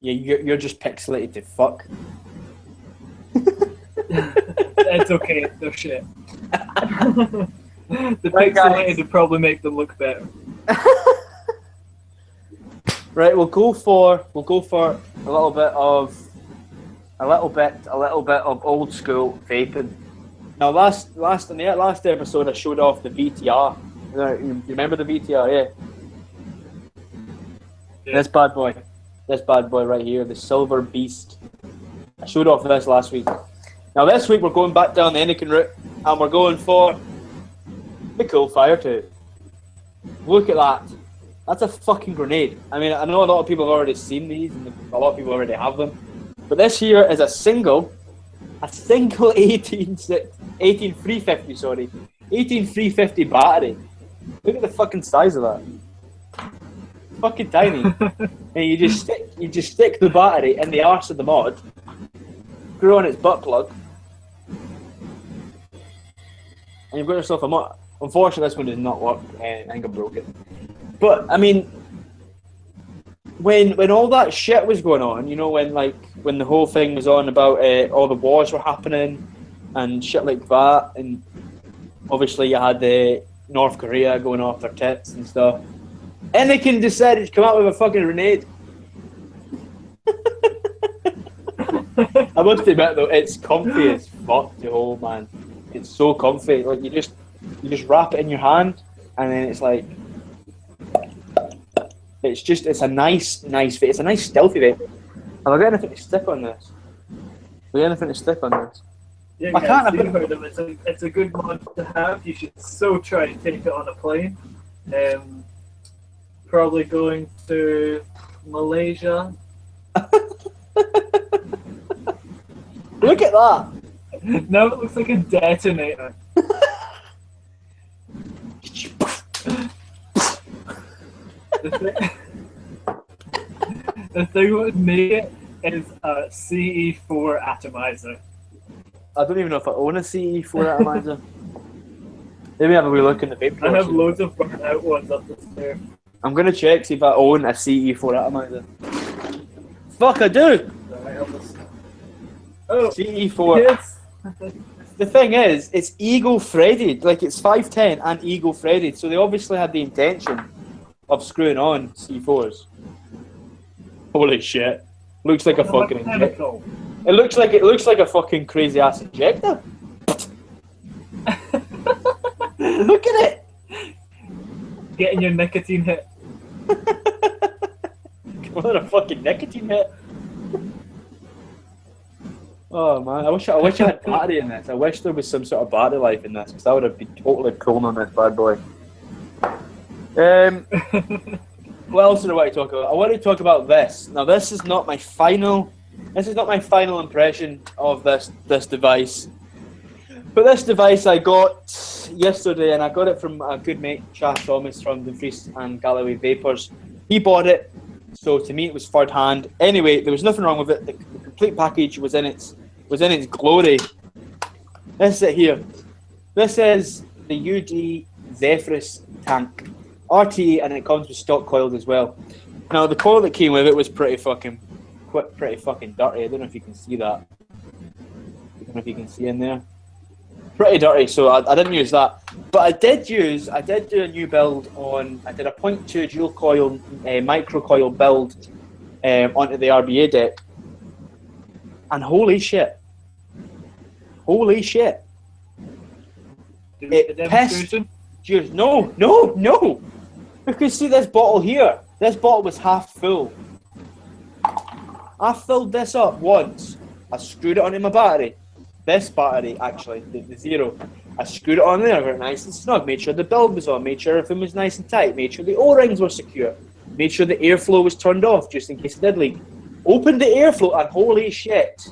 yeah, you're just pixelated to fuck. it's okay, they're shit. The Right, pixelated guys. would probably make them look better. Right, we'll go for a little bit of old school vaping. Now, last episode, I showed off the VTR. You remember the VTR, yeah? Yeah. This bad boy. This bad boy right here, the Silver Beast. I showed off this last week. Now this week we're going back down the Anakin route, and we're going for the cool fire tube. Look at that. That's a fucking grenade. I mean, I know a lot of people have already seen these, and a lot of people already have them. But this here is a single 18350, sorry. 18350 battery. Look at the fucking size of that. Fucking tiny. And you just stick the battery in the arse of the mod, screw on its butt plug, and you've got yourself a mod. Unfortunately, this one does not work, and I think I broke it. But I mean, when all that shit was going on, you know, when the whole thing was on about all the wars were happening and shit like that, and obviously you had North Korea going off their tits and stuff. Anakin decided to come out with a fucking grenade. I must admit though, it's comfy as fuck to hold, man. It's so comfy. Like you just wrap it in your hand, and then it's like it's a nice vape. It's a nice stealthy vape. Have I got anything to stick on this? Yeah, I can't. It's a good mod to have. You should so try to take it on a plane. Probably going to Malaysia. Look at that. Now it looks like a detonator. The thing that would make it is a CE4 atomizer. I don't even know if I own a CE4 atomizer. Maybe have a wee look in the vape I have collection. loads of burnt out ones up the stairs. I'm gonna check, see if I own a CE4 atomizer. Fuck, I do! Oh, CE4. yes. The thing is, it's eagle threaded. Like, it's 510 and eagle threaded, so they obviously had the intention of screwing on C4s. Holy shit. Looks like a fucking injector. It looks like a fucking crazy ass injector. Look at it! Getting your nicotine hit. Come on, a fucking nicotine hit. Oh man, I wish I had battery in this. I wish there was some sort of battery life in this, because that would have been totally cool on this bad boy. What else do I want to talk about? I want to talk about this. Now, this is not my final impression of this device. But this device I got yesterday, and I got it from a good mate, Chad Thomas from the Fries and Galloway Vapors. He bought it, so to me it was third hand. Anyway, there was nothing wrong with it. The complete package was in its glory. This is it here. This is the UD Zephyrus tank. RTE, and it comes with stock coils as well. Now, the coil that came with it was pretty fucking dirty. I don't know if you can see that. I don't know if you can see in there. Pretty dirty, so I didn't use that. But I did do a new build on, I did a 0.2 dual coil, micro coil build onto the RBA deck. And holy shit. It pissed. No. Because see this bottle here? This bottle was half full. I filled this up once. I screwed it onto my battery. This battery, actually, the Zero. I screwed it on there, got it nice and snug, made sure the build was on, made sure everything was nice and tight, made sure the O-rings were secure, made sure the airflow was turned off just in case it did leak. Opened the airflow and holy shit.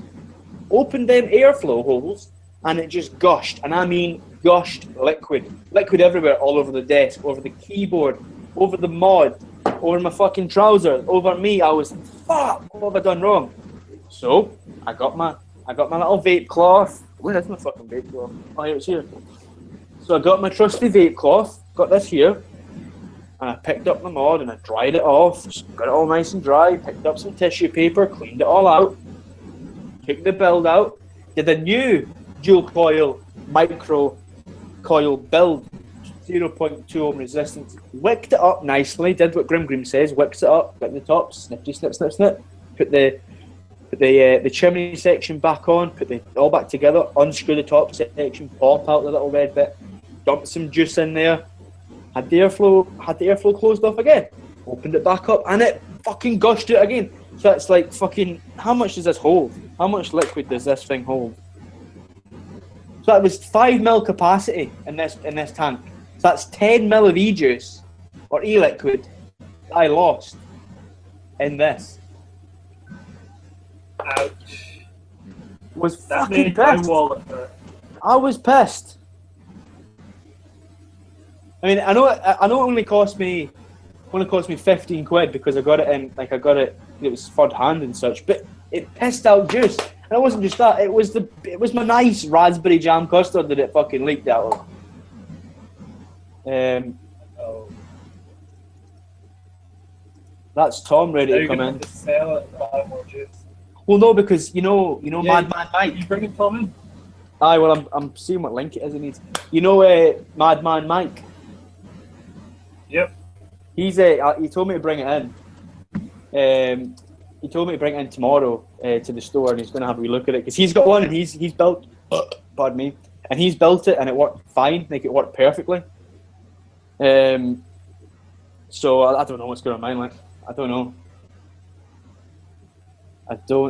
Opened them airflow holes and it just gushed. And I mean gushed liquid. Liquid everywhere, all over the desk, over the keyboard, over the mod, over my fucking trousers, over me. I was like, fuck, what have I done wrong? So, I got my little vape cloth. Where is my fucking vape cloth? Oh, here it's here. So I got my trusty vape cloth, got this here, and I picked up my mod and I dried it off, got it all nice and dry, picked up some tissue paper, cleaned it all out, took the build out, did a new dual coil, micro coil build, 0.2 ohm resistance, wicked it up nicely, did what Grim says, wicks it up, got the top, snip, put the chimney section back on, put it all back together, unscrew the top section, pop out the little red bit, dump some juice in there, had the airflow closed off again, opened it back up, and it fucking gushed out again. So that's like fucking. How much does this hold? How much liquid does this thing hold? So that was 5 ml capacity in this tank. So that's 10 ml of e-juice or e-liquid I lost in this. Ouch. Was That fucking made my pissed. wallet hurt. I was pissed. I mean, I know it only cost me 15 quid because I got it in, like, it was third hand and such, but it pissed out juice. And it wasn't just that, it was my nice raspberry jam custard that it fucking leaked out of. Oh. That's Tom ready Are to you come gonna in. have to sell it and buy more juice? Well, no, because you know, Yeah, Madman Mike. You bringing Tom in? Aye, well, I'm seeing what link it is he needs. You know, Madman Mike. Yep. He's he told me to bring it in. He told me to bring it in tomorrow to the store, and he's going to have a wee look at it because he's got one and he's built. Pardon me. And he's built it, and it worked fine. Like, it worked perfectly. So I don't know what's going on in mine. Like, I don't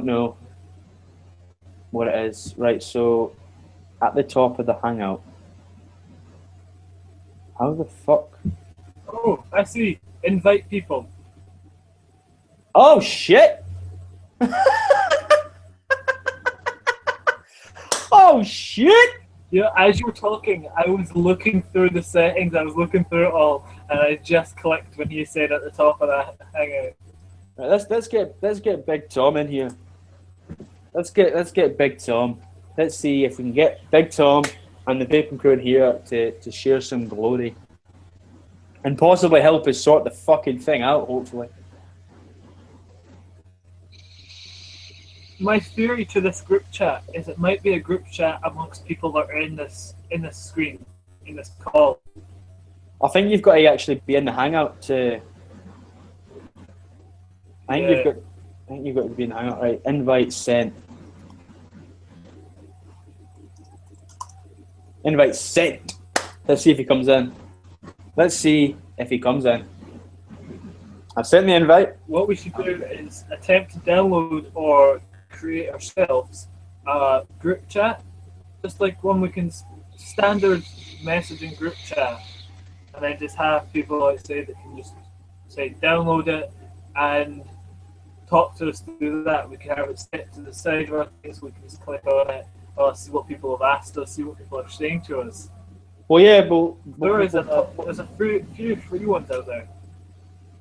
know what it is. Right. So at the top of the hangout. How the fuck? Oh, I see. Invite people. Oh shit! Oh shit! Yeah, as you were talking, I was looking through the settings. I was looking through it all, and I just clicked when you said at the top of that hangout. Right, let's get Big Tom in here. Let's get Big Tom. Let's see if we can get Big Tom and the Vaping Crew in here to share some glory. And possibly help us sort the fucking thing out, hopefully. My theory to this group chat is it might be a group chat amongst people that are in this screen, in this call. I think you've got to actually be in the hangout to. I think you've got to be in the hangout, right? Invite sent. Invite sent. Let's see if he comes in. Let's see if he comes in. I've sent the invite. What we should do is attempt to download or create ourselves a group chat, just like one we can standard messaging group chat, and then just have people outside that can just say download it and talk to us through that. We can have it set to the side of our things. We can just click on it, or see what people have asked us, see what people are saying to us. Well, yeah, but There's a few free ones out there.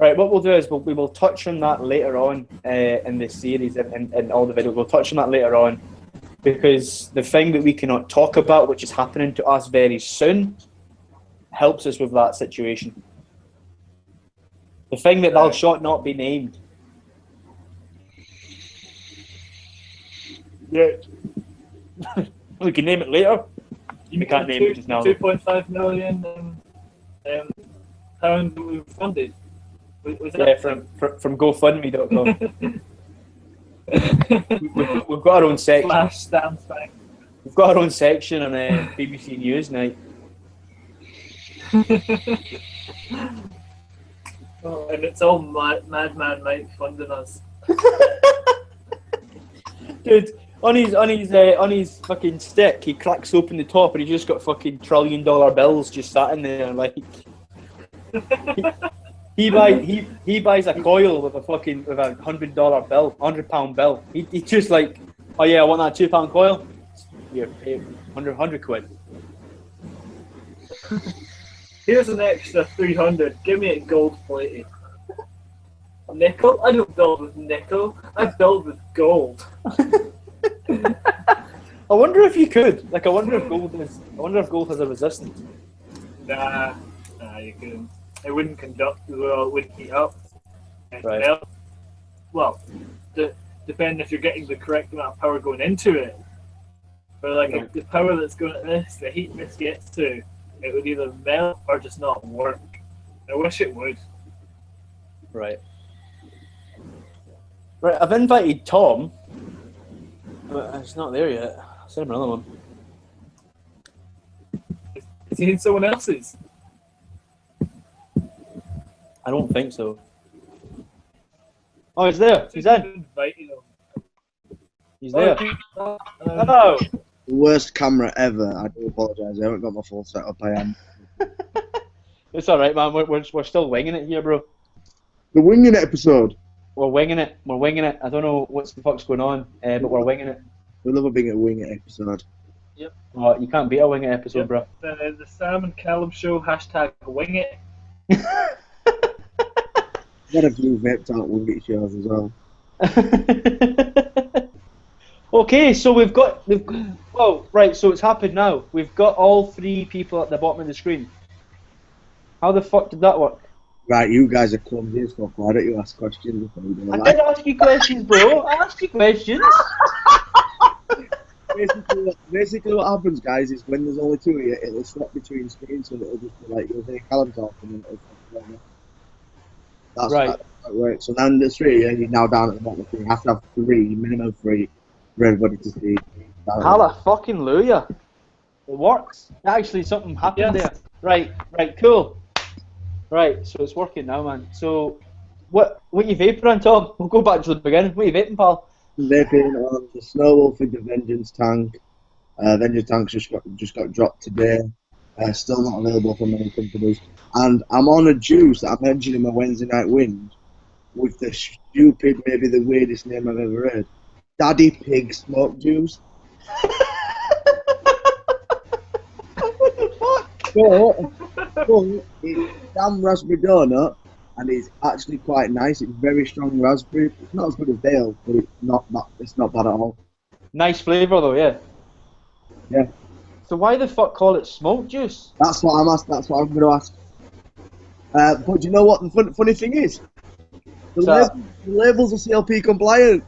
right, what we'll do is we will touch on that later on in the series and in all the videos. We'll touch on that later on because the thing that we cannot talk about, which is happening to us very soon, helps us with that situation. The thing that thou shalt not be named. Yeah. We can name it later. We can't name it just now. 2.5 million pound we were funded. Was Yeah, from GoFundMe.com. we've got our own section. Flash stamps back. We've got our own section on BBC News night. Oh, and it's all Madman Mike funding us. Dude, on his fucking stick, he cracks open the top, and he's just got fucking $1 trillion bills just sat in there, like. He buys a coil with a $100 bill, £100 bill. He's just like, oh yeah, I want that £2 coil. Here, pay 100 quid. Here's an extra 300. Give me it gold plated. Nickel? I don't build with nickel. I build with gold. I wonder if you could. Like, I wonder if gold has a resistance. Nah, you couldn't. It wouldn't conduct as well. It wouldn't heat up. Right. Melt. Well, depending if you're getting the correct amount of power going into it. But like the power that's going at this, the heat this gets to, it would either melt or just not work. I wish it would. Right. Right, I've invited Tom, but it's not there yet. I'll send him another one. Is he in someone else's? I don't think so. Oh, he's there. He's in. Invited him. He's there. Um, Hello. Worst camera ever. I do apologise. I haven't got my full setup. I am. It's all right, man. We're still winging it here, bro. The winging episode. We're winging it. We're winging it. I don't know what the fuck's going on, but we're winging it. We love a big winging episode. Oh, you can't beat a wing it episode, Yep. bro. The Sam and Callum show, #wing it. Got a few Vape Talk wing it shows as well. Okay, so we've got. Oh, right. So it's happened now. We've got all 3 people at the bottom of the screen. How the fuck did that work? Right, you guys are clumsy as fuck. Why don't you ask questions before you do I that? did ask you questions, bro. I asked you questions. Basically what happens, guys, is when there's only 2 of you, it'll swap between screens, so it'll just be like, you'll hear Callum talking and it'll swap over. That's Right. That's how it works. So now there's 3 of you, you're now down at the bottom. You have to have 3, minimum 3, for everybody to see. Hallelujah. It works. Actually, something happened Yes. there. Right, cool. Right, so it's working now, man. So, what you vaping on, Tom? We'll go back to the beginning. What you vaping, pal? Vaping on the Snowwolf with the Vengeance tank. Vengeance tank's just got dropped today. Still not available from many companies. And I'm on a juice that I mentioned in my Wednesday Night Wind with the stupid, maybe the weirdest name I've ever heard. Daddy Pig Smoke Juice. What the fuck? But it's damn raspberry donut, and it's actually quite nice. It's very strong raspberry. It's not as good as Dale, but it's not bad at all. Nice flavour though, yeah. Yeah. So why the fuck call it smoke juice? That's what I'm asked. That's what I'm going to ask. But you know what the funny thing is? The labels are CLP compliant.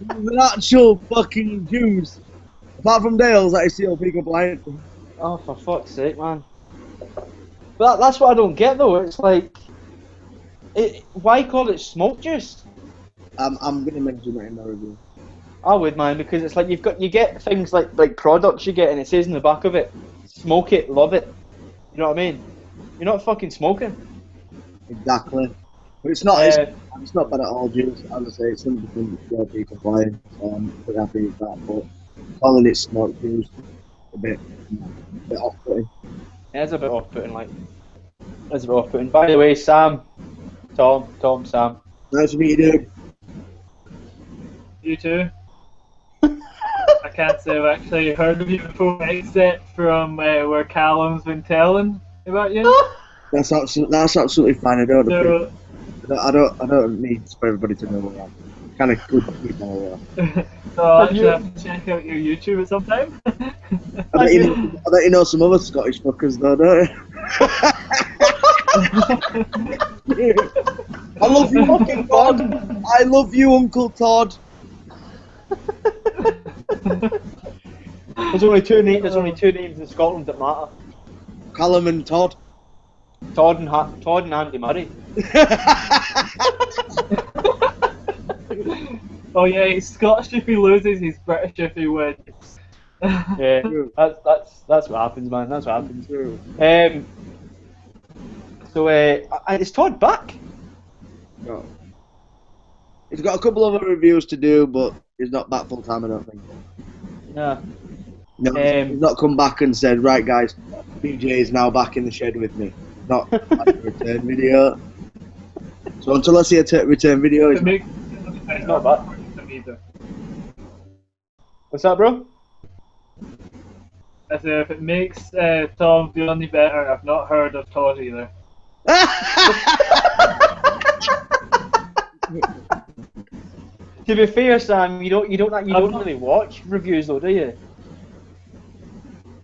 It's an actual fucking juice. Apart from Dale's, that is CLP compliant. Oh, for fuck's sake, man. But that's what I don't get though. It's like, why call it smoke juice? I'm going to mention that in my review. I would, man, because it's like you get things like products you get, and it says in the back of it, smoke it, love it. You know what I mean? You're not fucking smoking. Exactly. But it's not. It's not bad at all, juice. As I say, it's 100% CLP compliant. I'm pretty happy with that. But calling it smoke juice, a bit off-putting. It is a bit off-putting, like. It's a bit off-putting. By the way, Sam, Tom, Sam. Nice to meet you, dude. You too. I can't say I've actually heard of you before, except from where Callum's been telling about you. That's absolutely fine. I don't need for everybody to know what I am. Kind of good people know that. So I'll actually have to check out your YouTube at some time. I bet you know some other Scottish fuckers though, don't you? I love you, Uncle Todd. I love you, Uncle Todd. There's only two names in Scotland that matter. Callum and Todd. Todd and Andy Murray. Oh yeah, he's Scottish if he loses, he's British if he wins. Yeah, that's what happens, man. That's what happens. So is Todd back? No. He's got a couple of other reviews to do, but he's not back full time, I don't think. No. No, he's not come back and said, right guys, BJ is now back in the shed with me. Not like a return video. So until I see a return video, It makes It's not bad. either. What's that, bro? I say if it makes Tom feel any better, I've not heard of Todd either. To be fair, Sam, you don't really watch reviews though, do you?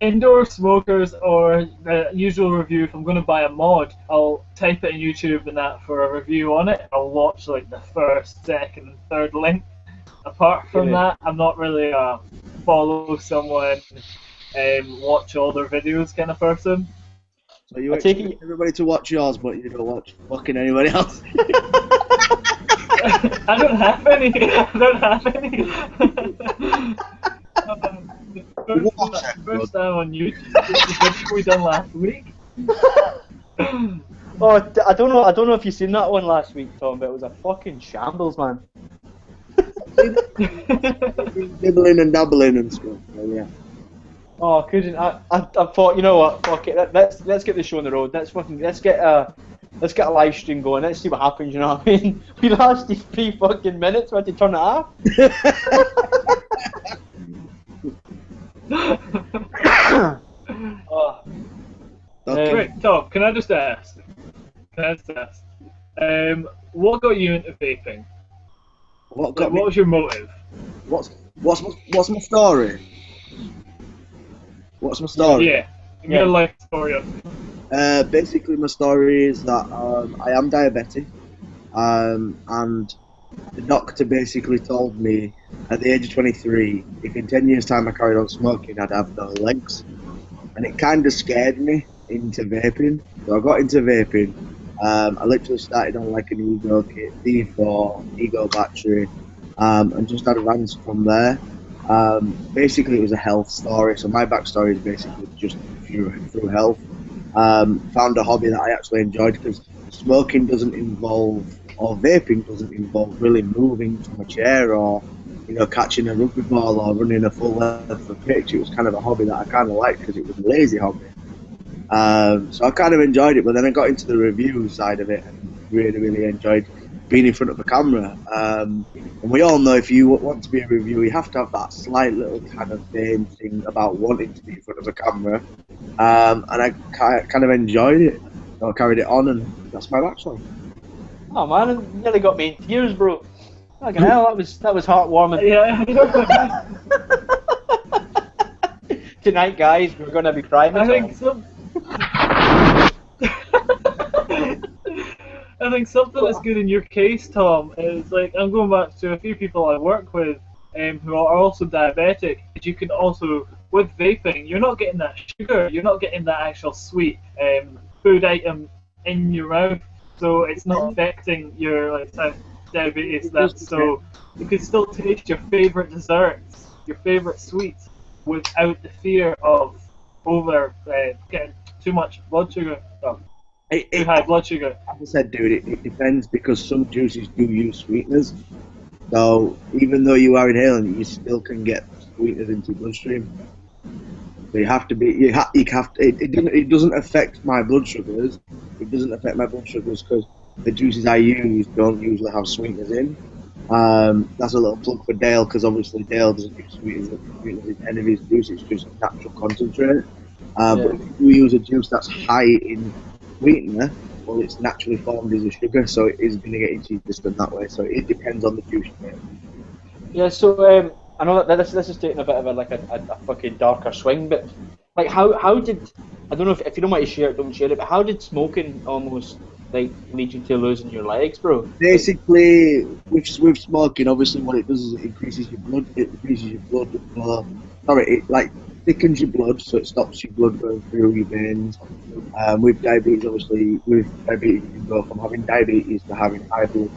Indoor smokers or the usual review, if I'm going to buy a mod, I'll type it in YouTube and that for a review on it. I'll watch like the first, second and third link. Apart from that, I'm not really a follow someone and watch all their videos kind of person. So you expect everybody to watch yours, but you don't watch fucking anybody else. I don't have any. First time on YouTube, the video we done last week. Oh, I don't know. I don't know if you seen that one last week, Tom, but it was a fucking shambles, man. Nibbling and dabbling and stuff. So, yeah. Oh, I couldn't. I thought, you know what? Fuck it. Let's get the show on the road. Let's get a live stream going. Let's see what happens. You know what I mean? We lasted 3 fucking minutes. We had to turn it off. Oh. Okay. Right, Tom, can I just ask? What got you into vaping? What got Like, me? what was your motive? What's my story? What's my story? Yeah, give me a life story of it. Basically, my story is that I am diabetic, and the doctor basically told me at the age of 23, if in 10 years' time I carried on smoking, I'd have no legs, and it kind of scared me into vaping. So I got into vaping. I literally started on like an ego kit, D4, ego battery, and just advanced from there. Basically, it was a health story. So my backstory is basically just through health. Found a hobby that I actually enjoyed because smoking doesn't involve, or vaping doesn't involve really moving from a chair or, you know, catching a rugby ball or running a full length of pitch. It was kind of a hobby that I kind of liked because it was a lazy hobby. So I kind of enjoyed it, but then I got into the review side of it and really enjoyed being in front of a camera. And we all know if you want to be a reviewer, you have to have that slight little kind of vain thing about wanting to be in front of a camera. And I kind of enjoyed it. So I carried it on, and that's my backstory. Oh man, it nearly got me in tears, bro. Fucking hell, that was heartwarming. Yeah, Tonight, guys, we're gonna be crying. I think something that's good in your case, Tom, is like I'm going back to a few people I work with who are also diabetic. You can also, with vaping, you're not getting that sugar, you're not getting that actual sweet food item in your mouth, so it's not affecting your diabetes. So you can still taste your favorite desserts, your favorite sweets, without the fear of getting too much blood sugar. Too high blood sugar. As I said, dude, it depends because some juices do use sweeteners. So even though you are inhaling, you still can get sweeteners into your bloodstream. So you have to be, it doesn't affect my blood sugars. It doesn't affect my blood sugars because the juices I use don't usually have sweeteners in. That's a little plug for Dale because obviously Dale doesn't use sweeteners in any of his juice. It's just natural concentrate. But if you use a juice that's high in sweetener, well, it's naturally formed as a sugar, so it is going to get into your system that way. So it depends on the juice you make. Yeah, so I know that this is taking a bit of a fucking darker swing, but like how did, I don't know if you don't want to share it, don't share it, but how did smoking almost like lead you to losing your legs, bro? Basically, with smoking, obviously what it does is it increases your blood. It increases your blood flow. Sorry, it like thickens your blood, so it stops your blood going through your veins. With diabetes, obviously, with diabetes, you can go from having diabetes to having high blood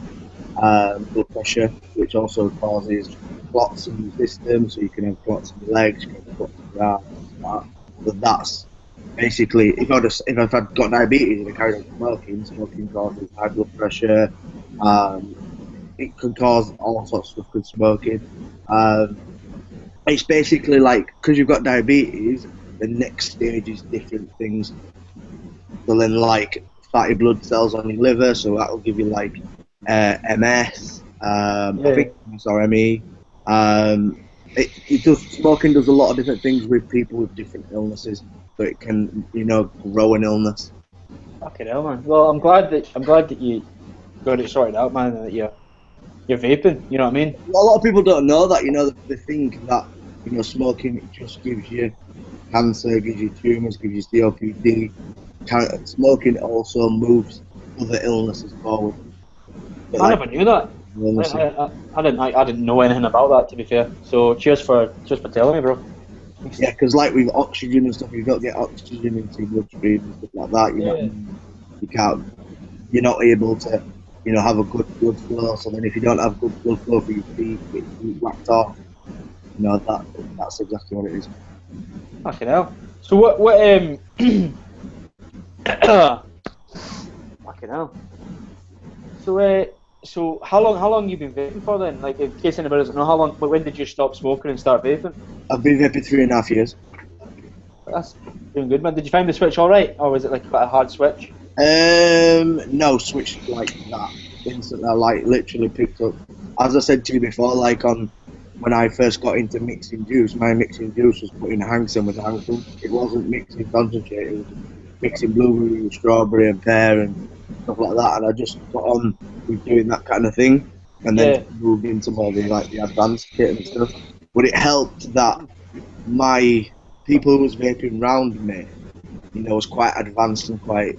pressure, which also causes clots in your system. So you can have clots in your legs, you can have clots in your arms. But that's basically, if I'd got diabetes and I carried on smoking causes high blood pressure. It can cause all sorts of stuff with smoking. It's basically like, because you've got diabetes, the next stage is different things. So then, like fatty blood cells on your liver, so that will give you like MS. I think or ME. Smoking does a lot of different things with people with different illnesses, so it can, you know, grow an illness. Fucking hell, man. Well, I'm glad that you got it sorted out, man, and that you're vaping. You know what I mean? A lot of people don't know that. You know, they think that, you know, smoking just gives you cancer, gives you tumours, gives you COPD. Smoking also moves other illnesses forward. But I never knew that. illnesses. I didn't know anything about that, to be fair. So cheers for telling me, bro. Yeah, because like with oxygen and stuff, you don't get oxygen into your bloodstream and stuff like that. You can't. You're not able to, you know, have a good blood flow. So then, if you don't have good blood flow for your feet, get whacked off. You know, that's exactly what it is. Fucking hell. So what Fucking hell. So how long you been vaping for then? Like, in case anybody doesn't know, how long? When did you stop smoking and start vaping? I've been vaping 3.5 years. That's doing good, man. Did you find the switch all right, or was it like quite a hard switch? No, switched like that instantly. I like literally picked up. As I said to you before, like on when I first got into mixing juice, my mixing juice was putting Hangson with Hangson. It wasn't mixing concentrate. It was mixing blueberry, strawberry, and pear and stuff like that. And I just got on with doing that kind of thing, and then moved into more the advanced kit and stuff. But it helped that my people who was vaping round me, was quite advanced and quite,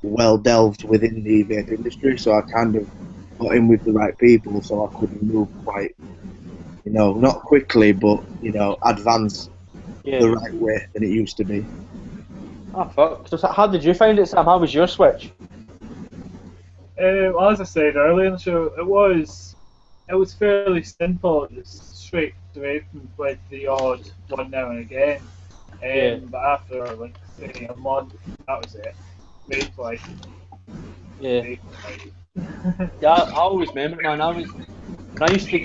well delved within the vape industry. So I kind of got in with the right people, so I could move quite, not quickly, but advance the right way than it used to be. Oh fuck! So how did you find it, Sam? How was your switch? Well, as I said earlier in the show, it was fairly simple. Just straight to vaping with the odd one now and again. But after like say a month, that was it. Vape like. Yeah. Vape like. Yeah, I always remember, man. When I used to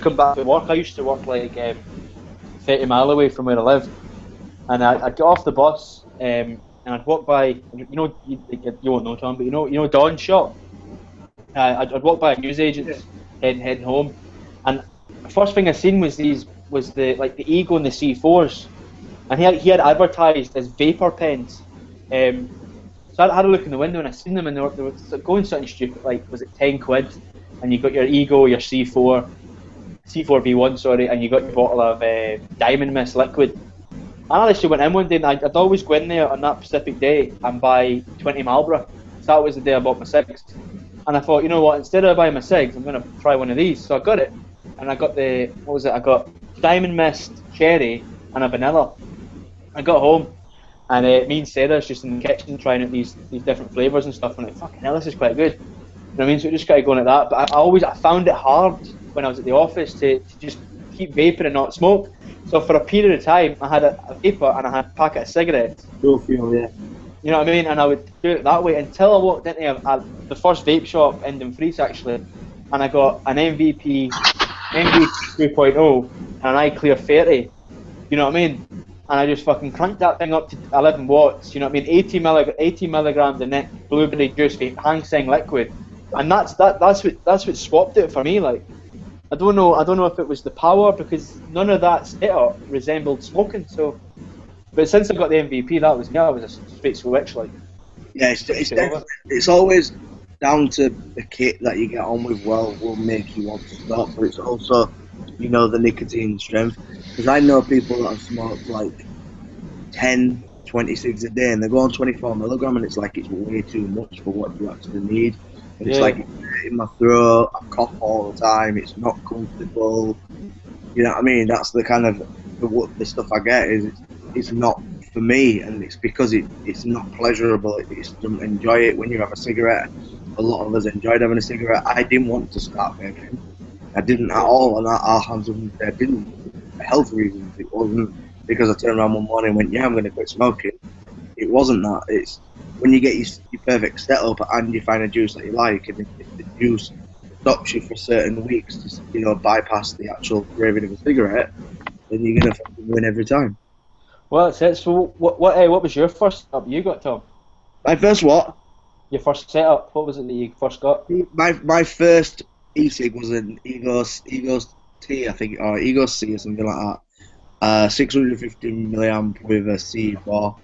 come back to work, I used to work like 30 mile away from where I lived, and I'd get off the bus and I'd walk by. You won't know, Tom, but you know Don's shop. I'd walk by a newsagent's heading home, and the first thing I seen was the Ego and the C4s, and he had advertised as vapor pens. So I had a look in the window and I seen them, and they were going something stupid like, was it 10 quid? And you got your Ego, your C4V1, sorry, and you got your bottle of Diamond Mist liquid. I actually went in one day, and I'd always go in there on that specific day and buy 20 Marlboro. So that was the day I bought my cigs. And I thought, you know what, instead of buying my cigs, I'm going to try one of these. So I got it, and I got I got Diamond Mist, cherry, and a vanilla. I got home, and me and Sarah's just in the kitchen trying out these different flavours and stuff. And I'm like, fucking hell, this is quite good. You know what I mean? So we just started going at that. But I found it hard when I was at the office to just keep vaping and not smoke. So for a period of time, I had a vapor and I had a packet of cigarettes. Dual fuel, yeah. You know what I mean? And I would do it that way until I walked into the first vape shop in Dumfries, actually, and I got an MVP 3.0 and an iClear 30. You know what I mean? And I just fucking cranked that thing up to 11 watts. You know what I mean? 80 milligrams of net blueberry juice vape, Hang Seng liquid, and that's what swapped it for me. Like, I don't know if it was the power, because none of that setup resembled smoking. So, but since I got the MVP, that was a straight switch. Like, yeah, it's always down to the kit that you get on with. Will make you want to stop, but it's also the nicotine strength. Because I know people that have smoked like 10, 26 a day, and they go on 24 milligram, and it's like it's way too much for what you actually need. And it's like it's in my throat, I cough all the time, it's not comfortable. You know what I mean? That's the kind of the stuff I get is it's not for me, and it's because it's not pleasurable. It doesn't enjoy it when you have a cigarette. A lot of us enjoyed having a cigarette. I didn't want to start vaping. I didn't at all, and our hands I didn't. For health reasons, it wasn't because I turned around one morning and went, yeah, I'm going to quit smoking. It wasn't that. It's when you get your perfect setup and you find a juice that you like, and if the juice stops you for certain weeks to bypass the actual craving of a cigarette, then you're going to win every time. Well, that's it. So what was your first setup you got, Tom? My first what? Your first setup. What was it that you first got? My first e-cig was an Egos T, I think, or Egos C or something like that. 650 milliamp with a C4.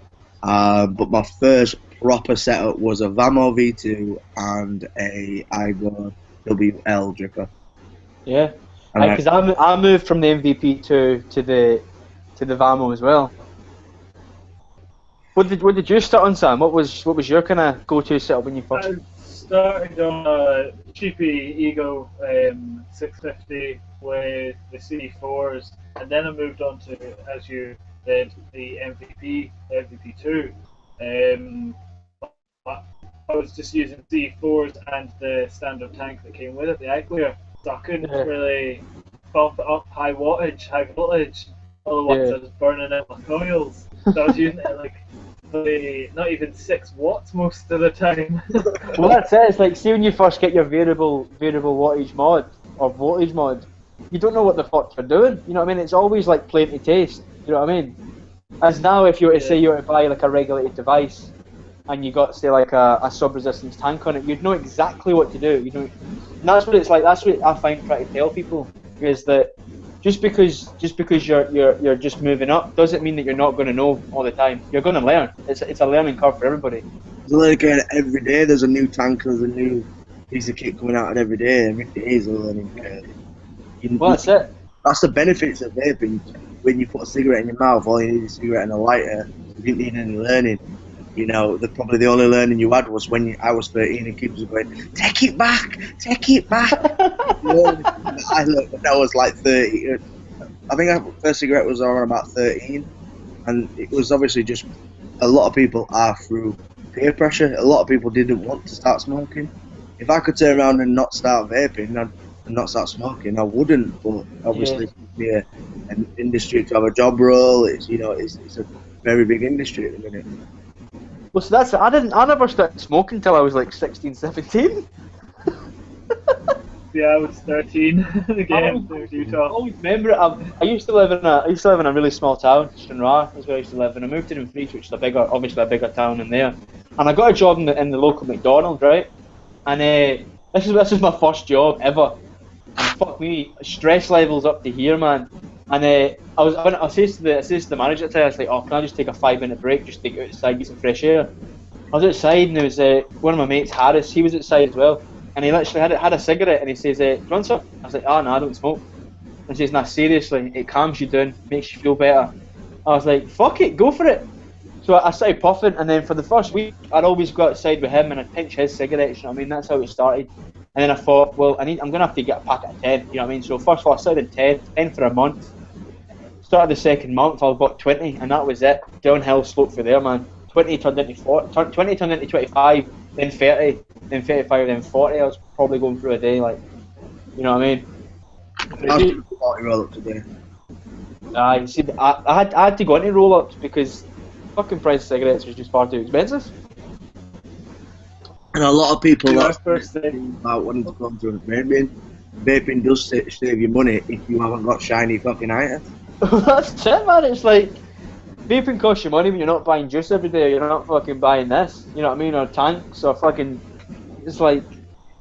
But my first proper setup was a Vamo V2 and a Igo WL dripper. Yeah, because I moved from the MVP to the Vamo as well. What did you start on, Sam? What was your kind of go-to setup when you first? I started on a cheapy Ego 650 with the C4s, and then I moved on to, as you said, the MVP2. I was just using C4s and the standard tank that came with it, the iClear. So I couldn't really bump it up high wattage, high voltage. Otherwise, I was burning out my coils. So I was using it like not even 6 watts most of the time. Well, that's it. It's like, see when you first get your variable wattage mod or voltage mod, you don't know what the fuck you're doing. You know what I mean? It's always like plain to taste. You know what I mean? As now, if you were to say you were to buy like a regulated device, and you got say like a sub-resistance tank on it, you'd know exactly what to do. You know, and that's what it's like. That's what I find trying to tell people is that just because you're just moving up doesn't mean that you're not going to know all the time. You're going to learn. It's a learning curve for everybody. There's a learning curve every day. There's a new tank. There's a new piece of kit coming out every day. Every day is a learning curve. Well, that's it. That's the benefits of vaping. When you put a cigarette in your mouth, all you need is a cigarette and a lighter. You didn't need any learning. You know, probably the only learning you had was when I was 13 and kids were going, take it back, take it back. I learned when I was like 30. I think my first cigarette was around about 13. And it was obviously just, a lot of people are through peer pressure. A lot of people didn't want to start smoking. If I could turn around and not start vaping and not start smoking, I wouldn't. But obviously, yeah, an industry to have a job role, it's a very big industry at the minute. Well, so that's it. I never started smoking until I was like 16, 17. Yeah, I was 13 again. I always remember it. I used to live in a really small town, Stranraer is where I used to live, and I moved to Dumfries, which is obviously a bigger town in there. And I got a job in the local McDonald's, right? And this is my first job ever. And fuck me, stress levels up to here, man. And I says to the manager at the time, I was like, oh, can I just take a 5-minute break, just to get outside, get some fresh air? I was outside, and there was one of my mates, Harris, he was outside as well. And he literally had a cigarette, and he says, do you want some? I was like, oh, no, I don't smoke. And he says, nah, seriously, it calms you down, makes you feel better. I was like, fuck it, go for it. So I started puffing, and then for the first week, I'd always go outside with him, and I'd pinch his cigarettes, you know what I mean? That's how it started. And then I thought, well, I'm going to have to get a packet of 10, you know what I mean? So first of all, I started 10 for a month. Started the second month, I got 20, and that was it. Downhill slope for there, man. 20 turned into 40, 20 turned into 25, then 30, then 35, then 40. I was probably going through a day, like, you know what I mean? I was doing 40 roll-ups a day. You see, I had to go into roll-ups because fucking price of cigarettes was just far too expensive. And a lot of people Yeah, that's about wanting to go into vaping. Vaping does save you money if you haven't got shiny fucking items. That's it, man. It's like vaping costs you money when you're not buying juice every day. Or you're not fucking buying this. You know what I mean? Or tanks or fucking. It's like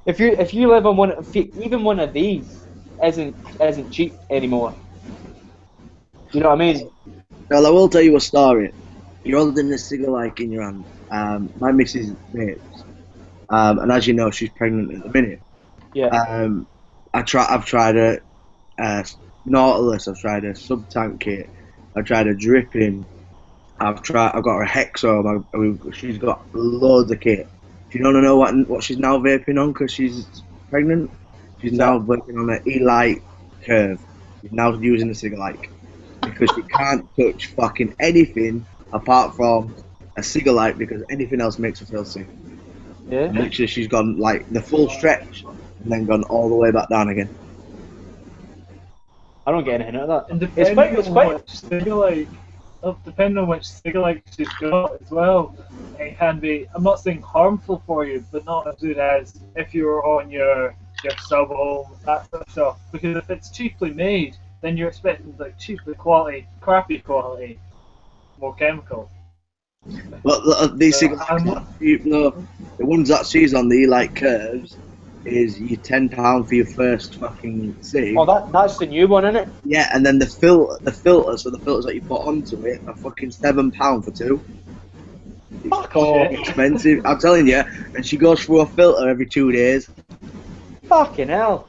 if you live on one, even one of these isn't cheap anymore. You know what I mean? Well, I will tell you a story. You're holding a cigar like in your hand. My missus vapes, and as you know, she's pregnant at the minute. Yeah. I've tried a Nautilus. I've tried a sub tank kit. I've tried a dripping. I've got her a Hexo. She's got loads of kit. Do you want to know what she's now vaping on because she's pregnant? She's now working on an E-Light curve. She's now using a cigar like because she can't touch fucking anything apart from a cigar light because anything else makes her feel sick. Yeah. And literally, she's gone like the full stretch and then gone all the way back down again. I don't get anything out of that. And depending on which cigarette she's got as well, it can be, I'm not saying harmful for you, but not as good as if you were on your sub-home, that sort of stuff. Because if it's cheaply made, then you're expecting like cheaply quality, crappy quality, more chemical. But these cigarettes, the ones that she's on the E-Light curves, is you £10 for your first fucking cig. Oh, that's the new one, isn't it? Yeah, and then the filters, so the filters that you put onto it, are fucking £7 for 2. Fuck off. Expensive, I'm telling you. And she goes through a filter every 2 days. Fucking hell.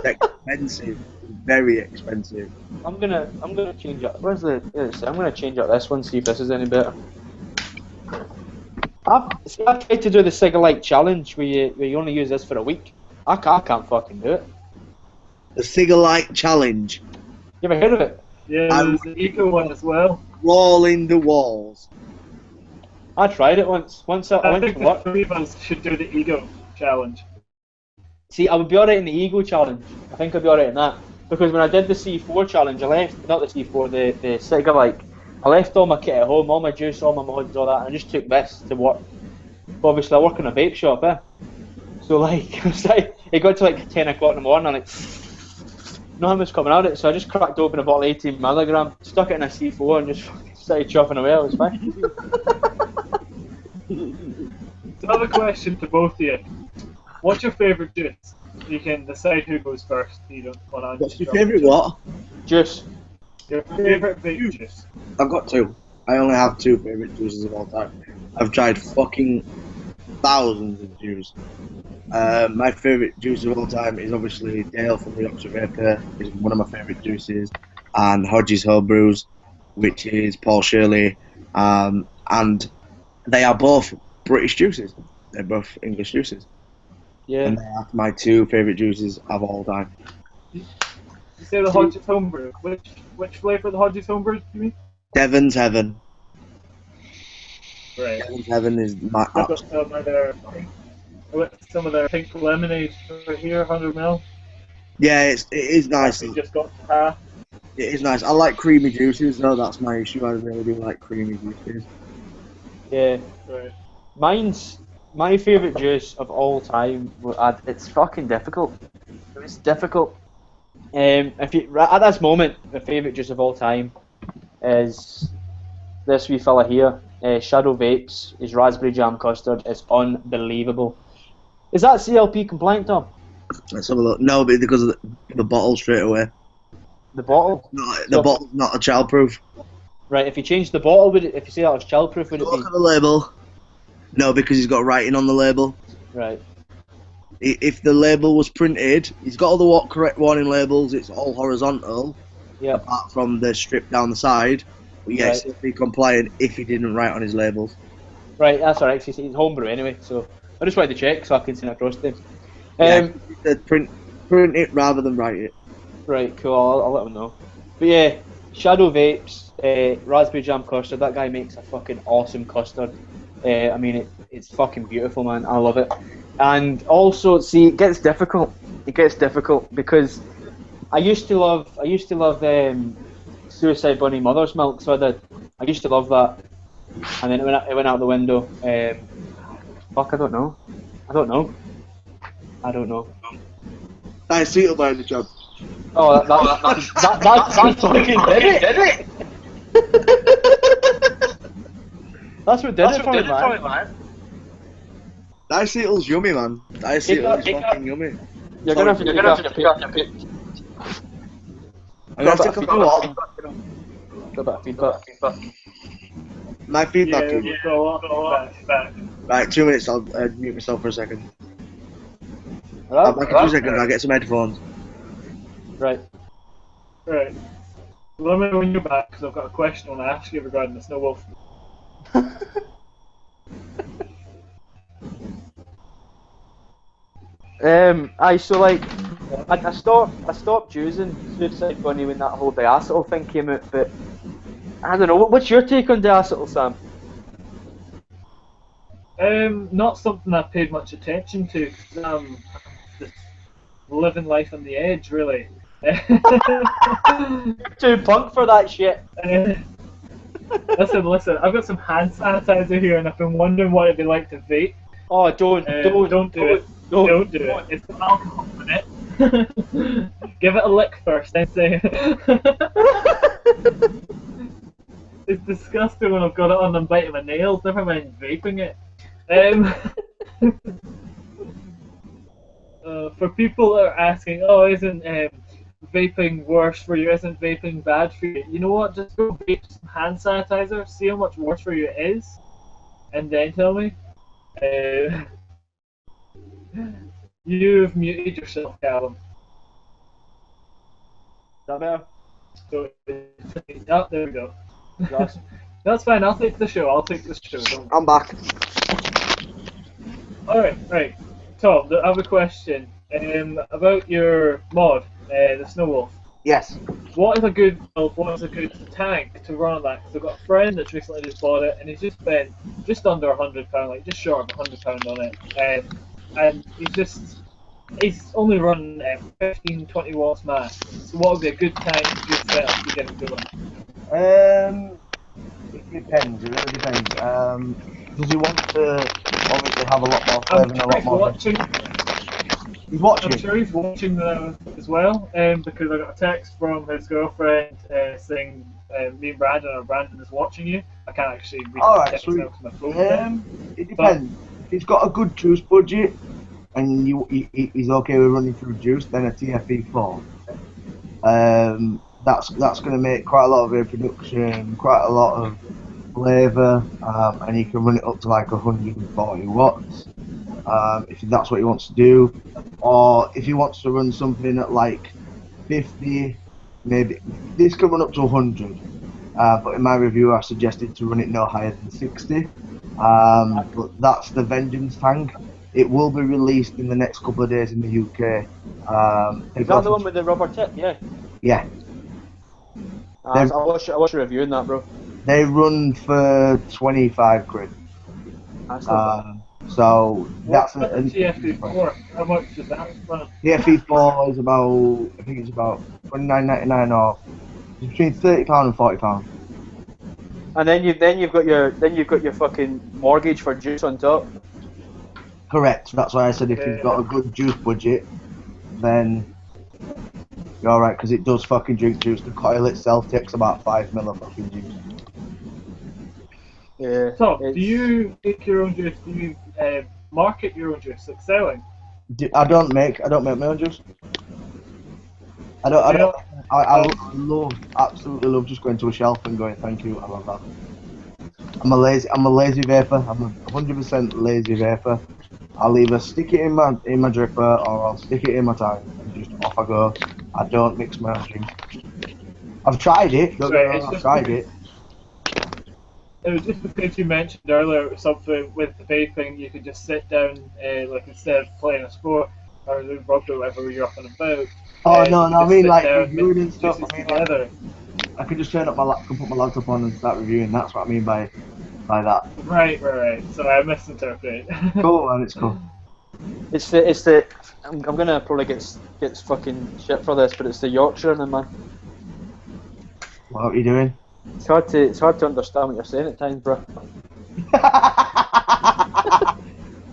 Expensive, very expensive. I'm gonna change up. I'm gonna change up this one, see if this is any better. I've tried to do the cigar-like challenge where you only use this for a week. I can't fucking do it. The cigar-like challenge. You ever heard of it? Yeah, there's the eco one as well. Crawling the walls. I tried it once. I went think to work. the three of us should do the ego challenge. See, I would be alright in the ego challenge. I think I'd be alright in that. Because when I did the C4 challenge, I left, not the C4, the cigar-like, I left all my kit at home, all my juice, all my mods, all that, and I just took this to work. But obviously, I work in a vape shop, So like, it got to like 10 o'clock in the morning, and like, nothing was coming out of it, so I just cracked open a bottle of 18 milligram, stuck it in a C4, and just started chopping away. It was fine. So I have a question to both of you. What's your favourite juice? You can decide who goes first. You don't want to. What's your favourite what? Juice. Your favourite vape juice? I've got two. I only have two favourite juices of all time. I've tried fucking thousands of juices. My favourite juice of all time is obviously Dale from the Oxford Vapor, is one of my favourite juices, and Hodges Homebrews, which is Paul Shirley, and they are both British juices. They're both English juices. Yeah. And they are my two favourite juices of all time. You say the Hodges Homebrew. Which flavour of the Hodges Homebrew do you mean? Devon's Heaven. Right. Devon's Heaven is my I've got some of their pink lemonade right here, 100ml. yeah, it is nice. We just got half. It is nice. I like creamy juices, though. That's my issue. I really do like creamy juices. Yeah. Right. Mine's my favourite juice of all time. It's fucking difficult. It's difficult. If you at this moment, my favourite juice of all time is this wee fella here. Shadow Vapes. His raspberry jam custard is unbelievable. Is that CLP compliant, Tom? Let's have a look. No, but because of the bottle straight away. The bottle? The bottle's not a childproof. Right. If you change the bottle, if you say that was childproof, would it Look be? at the label. No, because he's got writing on the label. Right. If the label was printed, he's got all the correct warning labels. It's all horizontal. Yeah. Apart from the strip down the side. But yes, Right. it'd be compliant if he didn't write on his labels. Right. That's alright. He's homebrew anyway, so I just wanted to check so I can send it across to him. Yeah, print it rather than write it. Right, cool. I'll let him know. But yeah, Shadow Vapes, raspberry jam custard. That guy makes a fucking awesome custard. I mean, it's fucking beautiful, man. I love it. And also, see, it gets difficult. It gets difficult because I used to love Suicide Bunny Mother's Milk. So I used to love that, and then it went out the window. Fuck, I don't know. Nice seat by the job. Oh, that's fucking did it. That's what did it for me, man. Dice Seattle's yummy, man. Dice Seattle's fucking yummy. You're gonna have to pick up your pick. I'm gonna have to come what? Got a bit of feedback. My feedback. Yeah, go on. Back. Right, 2 minutes. I'll mute myself for a second. Alright? Back in 2 seconds. I'll get some headphones. Right. Right. Let me know when you're back, because I've got a question I want to ask you regarding the Snow Wolf. So like, I stopped using Suicide Bunny when that whole diacetyl thing came out, but I don't know. What's your take on diacetyl, Sam? Not something I've paid much attention to. Just living life on the edge, really. Too punk for that shit. Listen. I've got some hand sanitizer here, and I've been wondering what it'd be like to vape. Oh, don't do it. Don't do it. It's got alcohol in it. Give it a lick first, then say. It's disgusting when I've got it on and biting my nails. Never mind vaping it. For people that are asking, oh, isn't vaping worse for you? Isn't vaping bad for you? You know what? Just go vape some hand sanitizer. See how much worse for you it is, and then tell me. You've muted yourself, Callum. Is that better? So, oh, there we go. That's fine. I'll take the show. Don't. I'm back. Right. Tom, I have a question about your mod, the Snow Wolf. Yes. What is a good tank to run on that? Because I've got a friend that's recently just bought it, and he's just spent just under £100, like just short of £100 on it, and he's only running 15-20 watts max. So what would be a good tank, good setup to get him going? depends. It really depends. Does he want to obviously have a lot more flavour I'm and a sure lot he's more? watching. He's watching. I'm sure he's watching now as well, because I got a text from his girlfriend saying me and Brandon, or Brandon is watching you. I can't actually read All the right, text sweet. now because my phone's dead. It depends. If he's got a good juice budget and he's okay with running through juice, then a TFE4. That's going to make quite a lot of reproduction, quite a lot of flavour, and he can run it up to like 140 watts if that's what he wants to do. Or if he wants to run something at like 50, maybe this can run up to 100. But in my review, I suggested to run it no higher than 60. But that's the Vengeance tank. It will be released in the next couple of days in the UK. Is that the one with the rubber tip? Yeah. Yeah. I'll watch a review on that, bro. They run for 25 quid. That's not bad. So that's a TFE4. How much is that? TFE4 is about, I think it's about £29.99 or between £30 and £40. And then you've got your fucking mortgage for juice on top. Correct. That's why I said if you've got a good juice budget, then you're alright, because it does fucking drink juice. The coil itself takes about 5 ml of fucking juice. Yeah. So, do you make your own juice? Do you market your own juice, like selling? I don't make my own juice. I absolutely love just going to a shelf and going, thank you, I love that. I'm a lazy vapor. I'm a 100% lazy vapor. I'll either stick it in my dripper or I'll stick it in my tank and just off I go. I don't mix my own juice. I've tried it. I've tried it. It was just because you mentioned earlier something with the vaping, you could just sit down, like instead of playing a sport or doing rugby or whatever you're up and about. Oh no, I mean like reviewing and stuff. I mean, together. I could just turn up my laptop, put my laptop on, and start reviewing. That's what I mean by that. Right. So I misinterpreted. Cool, man. It's cool. It's the. I'm gonna probably get fucking shit for this, but it's the Yorkshire, man. What are you doing? It's hard to understand what you're saying at times, bro.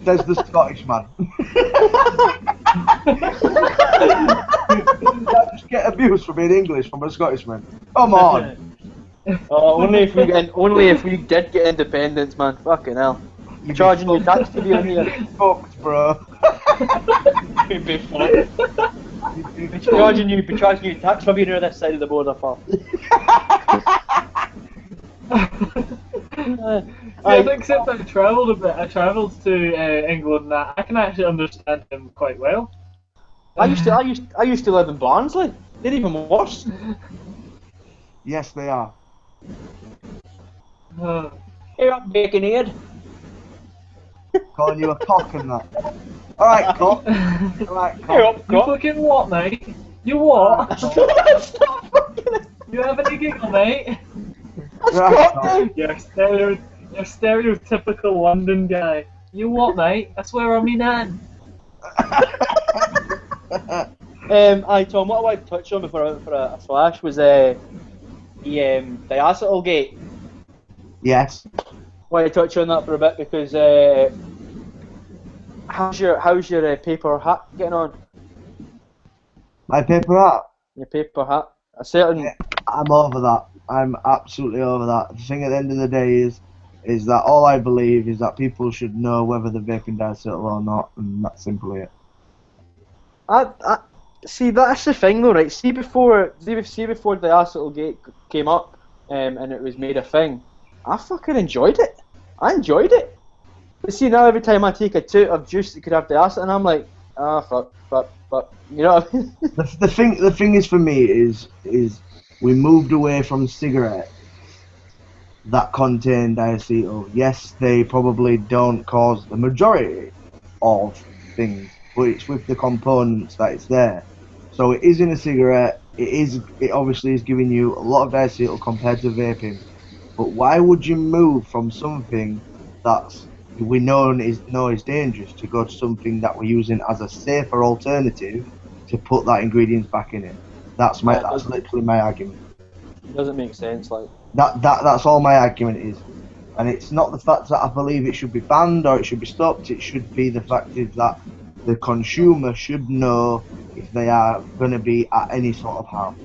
Says the Scottish man. I just get abuse for being English from a Scottishman. Come on. Only if we did get independence, man. Fucking hell. You're charging your tax to be on here. Fucked, bro. You'd be fucked. You'd be charging you tax for being on this side of the border, pal. I think since I've travelled a bit, I travelled to England and that, I can actually understand him quite well. I used to live in Barnsley. They're even worse. Yes, they are. Here up, Baconade. Calling you a cock and that. Alright, cock. Alright, cock. Here up, You cock. fucking what, mate? You what? Stop fucking. You having a giggle, mate? Right, You're stereotypical London guy. You what, mate? I swear on me nan. Tom, what I wanted to touch on before I went for a flash was the diacetyl gate. Yes. I wanted to touch on that for a bit because how's your paper hat getting on? My paper hat? Your paper hat. A certain. I'm over that. I'm absolutely over that. The thing at the end of the day is that all I believe is that people should know whether they're vaping diacetyl or not, and that's simply it. I see, that's the thing though, right? See before the diacetyl gate came up, and it was made a thing, I fucking enjoyed it. I enjoyed it. But see now every time I take a toot of juice that could have diacetyl, and I'm like, fuck, you know what I mean? The thing is for me is we moved away from cigarettes that contain diacetyl. Yes, they probably don't cause the majority of things, but it's with the components that it's there. So it is in a cigarette. It obviously is giving you a lot of diacetyl compared to vaping. But why would you move from something that's we know is dangerous to go to something that we're using as a safer alternative to put that ingredients back in it? That's literally my argument. It doesn't make sense, like. That's all my argument is. And it's not the fact that I believe it should be banned or it should be stopped. It should be the fact is that the consumer should know if they are going to be at any sort of harm.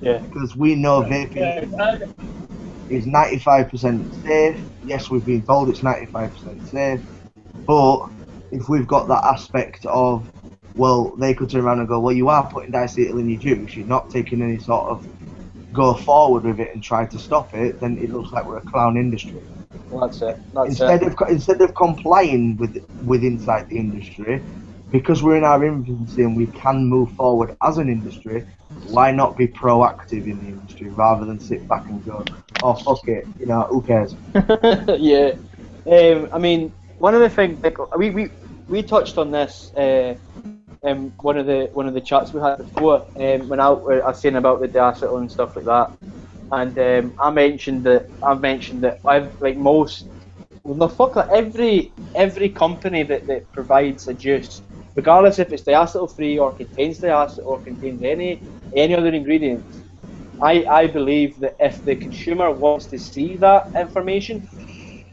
Yeah. Because we know vaping is 95% safe. Yes, we've been told it's 95% safe. But if we've got that aspect of, well, they could turn around and go, well, you are putting diacetyl in your juice. You're not taking any sort of go forward with it and try to stop it, then it looks like we're a clown industry. Well, that's it. Instead of complying with inside the industry, because we're in our infancy and we can move forward as an industry, why not be proactive in the industry rather than sit back and go, oh fuck it, you know, who cares? Yeah. I mean, one of the things, like, we touched on this one of the chats we had before, when I was saying about the diacetyl and stuff like that, and I mentioned that I've like most, well, no, fuck that, every company that provides a juice, regardless if it's diacetyl free or contains diacetyl or contains any other ingredients, I believe that if the consumer wants to see that information,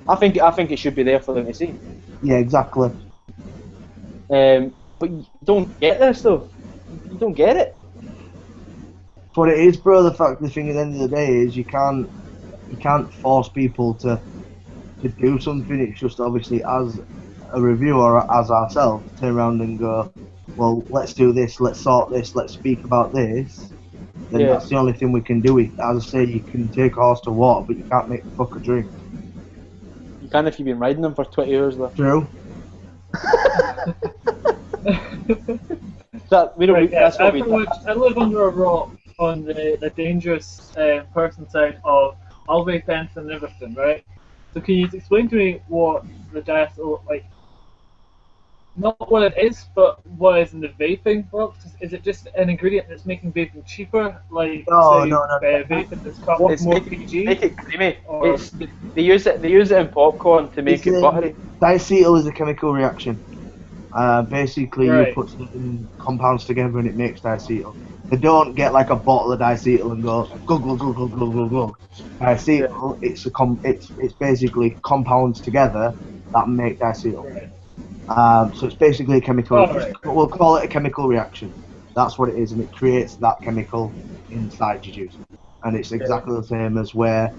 I think it should be there for them to see. Yeah, exactly. But you don't get this though. You don't get it. But it is, bro. The thing at the end of the day is you can't force people to do something. It's just obviously as a reviewer, as ourselves, turn around and go, well, let's do this, let's sort this, let's speak about this. Then that's the only thing we can do. As I say, you can take a horse to water, but you can't make the fucker drink. You can if you've been riding them for 20 years though. True. That we don't. Right, That's what we. I live under a rock on the dangerous person side of all vape pens and everything, right? So can you explain to me what the diacetyl, like, not what it is, but what is in the vaping world? Is it just an ingredient that's making vaping cheaper, like No. vaping that's got more PG? Make it creamy. Or- They use it in popcorn to make it buttery. Diacetyl is a chemical reaction. Basically, Right. you put certain compounds together and it makes diacetyl. They don't get like a bottle of diacetyl and go glug glug glug glug glug glug glug. Diacetyl, it's basically compounds together that make diacetyl. Right. So it's basically a chemical. Right. We'll call it a chemical reaction. That's what it is, and it creates that chemical inside your juice. And it's exactly the same as where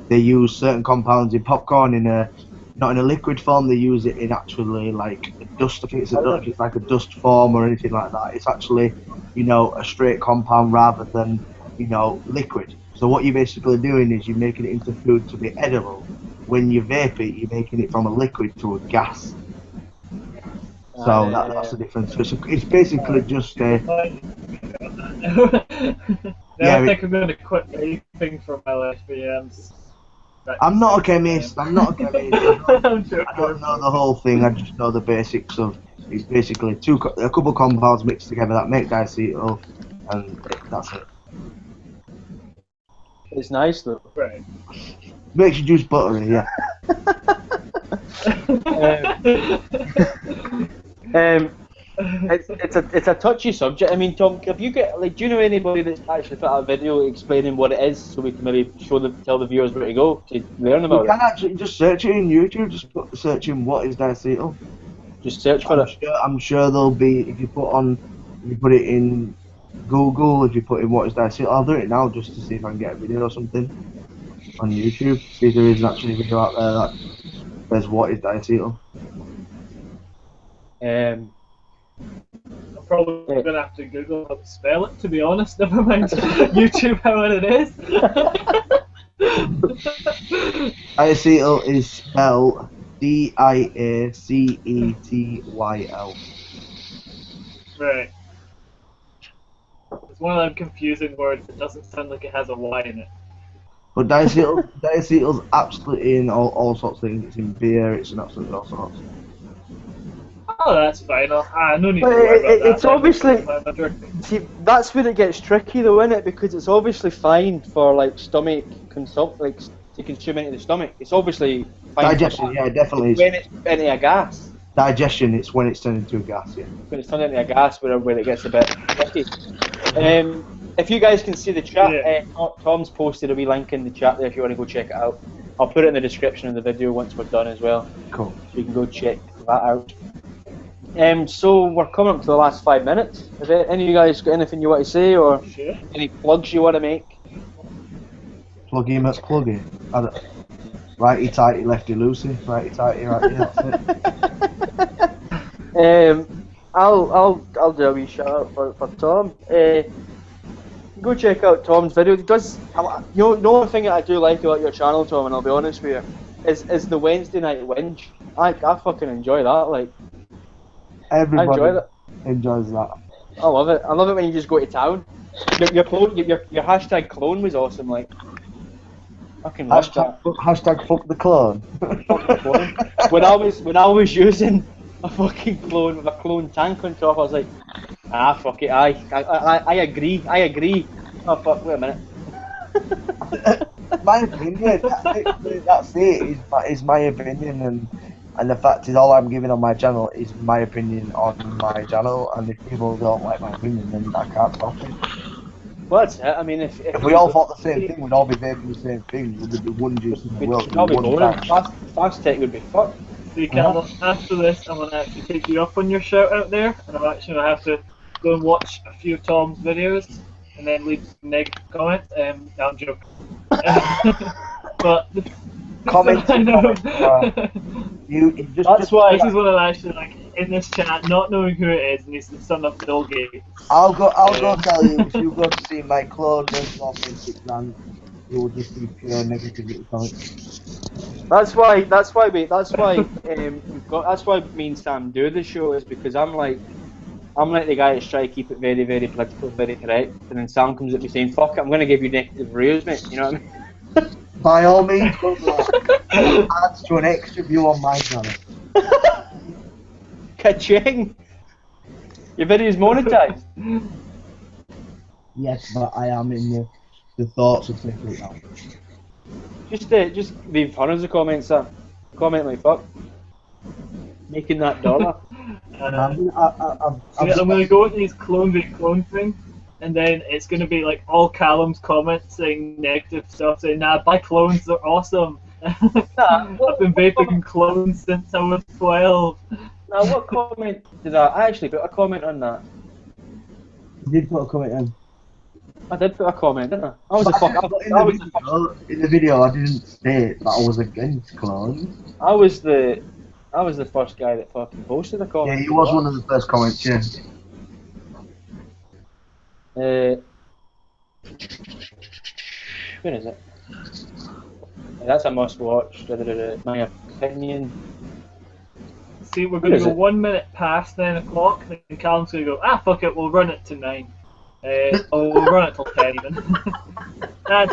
they use certain compounds in popcorn not in a liquid form. They use it in actually like a dust. I think it's like a dust form or anything like that. It's actually, a straight compound rather than, liquid. So what you're basically doing is you're making it into food to be edible. When you vape it, you're making it from a liquid to a gas. So that's the difference. So it's basically just a. I think I'm going to quit vaping for my life. I'm not a chemist. I don't know the whole thing. I just know the basics of. It's basically a couple compounds mixed together that make diacetyl, and that's it. It's nice though. Right. Makes your juice buttery, yeah. It's a touchy subject. I mean, Tom, have you got do you know anybody that's actually put out a video explaining what it is, so we can maybe tell the viewers where to go to learn about it? You can actually just search it in YouTube. Just search in what is diacetyl. Just search for it. I'm sure there'll be if you put it in Google. If you put in what is diacetyl, I'll do it now just to see if I can get a video or something on YouTube. See if there is actually a video out there that says what is diacetyl. I'm probably going to have to Google how to spell it, to be honest. Never mind YouTube how it is. Diacetyl is spelled Diacetyl. Right. It's one of them confusing words that doesn't sound like it has a Y in it. But diacetyl's absolutely in all sorts of things. It's in beer, it's in absolutely all sorts. Oh, that's fine. No need to worry about that. It's obviously. See, that's where it gets tricky, though, isn't it? Because it's obviously fine for like stomach to consume into the stomach. It's obviously fine. Digestion, yeah, definitely. When it's into a gas. Digestion, it's when it's turned into a gas, yeah. When it's turned into a gas, where it gets a bit tricky. if you guys can see the chat, Yeah. Tom's posted a wee link in the chat there if you want to go check it out. I'll put it in the description of the video once we're done as well. Cool. So you can go check that out. So we're coming up to the last 5 minutes. Is there any of you guys got anything you want to say or Sure. any plugs you want to make? Pluggy McPluggy. Righty tighty, lefty loosey. Righty tighty, righty. That's it. I'll do a wee shout out for Tom. Go check out Tom's video. He does, the only thing that I do like about your channel, Tom, and I'll be honest with you, is the Wednesday night whinge. I fucking enjoy that. Like, Everybody I enjoy that. enjoys that. I love it. I love it when you just go to town. Your hashtag clone was awesome. Like, fucking loved that. Hashtag fuck the clone. Clone. When I was using a fucking clone with a clone tank on top, I was like, fuck it, I agree. Oh fuck, wait a minute. My opinion, that's it, is my opinion, and the fact is all I'm giving on my channel is my opinion on my channel, and if people don't like my opinion, then I can't stop it. Well, that's it. I mean, if we all thought the same thing, we'd all be vaping the same thing. We'd be one juice in the world. We'd all be boring. Fast tech would be fucked. So you can, after this, I'm going to actually take you up on your shout out there, and I'm actually going to have to go and watch a few of Tom's videos, and then leave some negative comments. No, I'm joking. But Comments. I know. You just. That's why. This is what I'm actually like in this chat, not knowing who it is, and he's the son of Bill Gates. I'll go tell you, if you go to see my clone versus authentic brand, you will just see pure negativity comments. That's why me and Sam do the show, is because I'm like the guy that's trying to keep it very, very political, very correct, and then Sam comes at me saying, "Fuck it, I'm going to give you negative reviews, mate." You know what I mean? By all means, go to that. It adds to an extra view on my channel. Ka-ching! Your video's monetized. Yes, but I am in the thoughts of taking it out. Just leave hundreds of comments, Sam. Comment like fuck. Making that dollar. I'm going to go into his clone thing, and then it's going to be like all Callum's comments saying negative stuff, saying, "Nah, buy clones, they're awesome." I've been vaping clones since I was 12. Now, what comment did I actually put a comment on that? You did put a comment in. I did put a comment, didn't I? I was a fuck. In the video, I didn't say that I was against clones. I was the first guy that fucking posted a comment. Yeah, you was one of the first comments, yeah. Where is it? That's a must watch. My opinion. See, we're going to go 1 minute past 9 o'clock, and Callum's going to go, fuck it, we'll run it to 9. We'll run it till 10 even. That's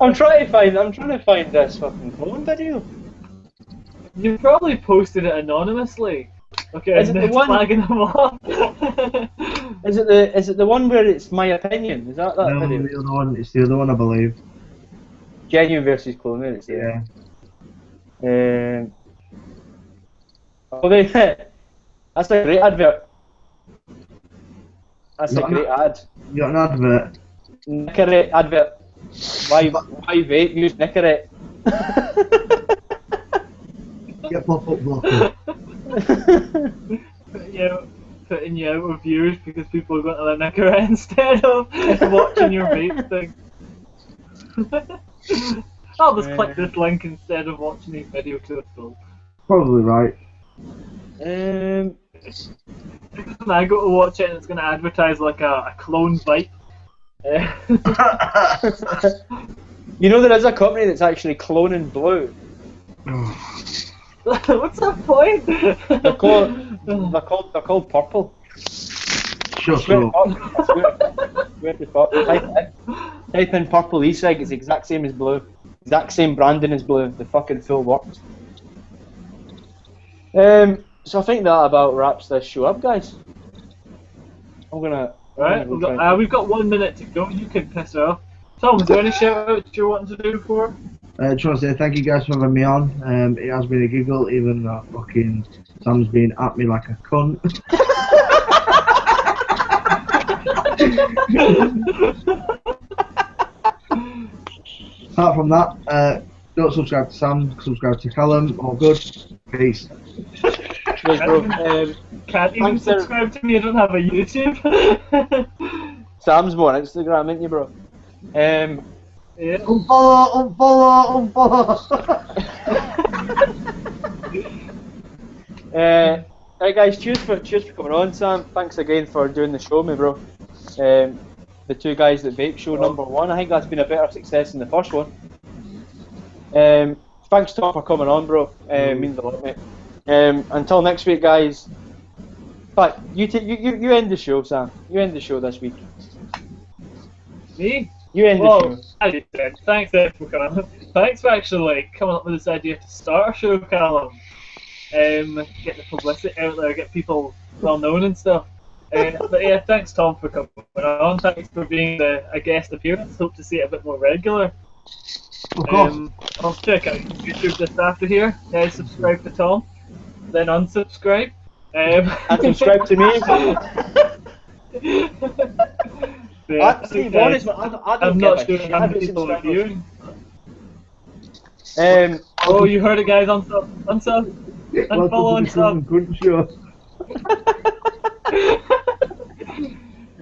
I'm trying to find this fucking clone video. You probably posted it anonymously. Okay, is it the one flagging them off? Is it the one where it's my opinion? Is that No, video? the other one. It's the other one, I believe. Genuine versus clone. It's Yeah. That's a great advert. That's a great ad. You got an advert. Nicorette advert. Why vape? Use Nicorette. Get pop-up blocker. Putting you out of views because people are going to the Nicorette instead of watching your vape thing. I'll just click this link instead of watching these video to the full. Probably right. I go to watch it and it's going to advertise like a clone Vape. You know there is a company that's actually cloning blue. What's that point? They're called purple. Shut up. Type in purple e-cig, it's the exact same as blue. Exact same branding as blue. The fucking full works. So I think that about wraps this show up, guys. Right, we've got 1 minute to go. You can piss off. Tom, is there any shout outs you're wanting to do for? I just want to say thank you guys for having me on. It has been a giggle, even though fucking Sam's been at me like a cunt. Apart from that, don't subscribe to Sam, subscribe to Callum. All good. Peace. Cheers, bro. Can't even thanks, sir. subscribe to me. I don't have a YouTube. Sam's more on Instagram, ain't you, bro? Yeah. Unfollow. Right, guys. Cheers for coming on, Sam. Thanks again for doing the show, me, bro. The two guys that Vape Show #1. I think that's been a better success than the first one. Thanks, Tom, for coming on, bro. Means a lot, mate. Until next week, guys. But you end the show, Sam. You end the show this week. Me? You end the show. As you said, thanks Ed for coming. Thanks for actually coming up with this idea to start a show, Callum. Get the publicity out there, get people well known and stuff. But yeah, thanks Tom for coming on. Thanks for being a guest appearance. Hope to see it a bit more regular. Of course. I'll check out YouTube just after here. Subscribe to Tom, then unsubscribe. And subscribe to me. Yeah, To be honest, I'm not sure how many people are viewing. Oh, you heard it, guys. Unsub, unfollow, unsub.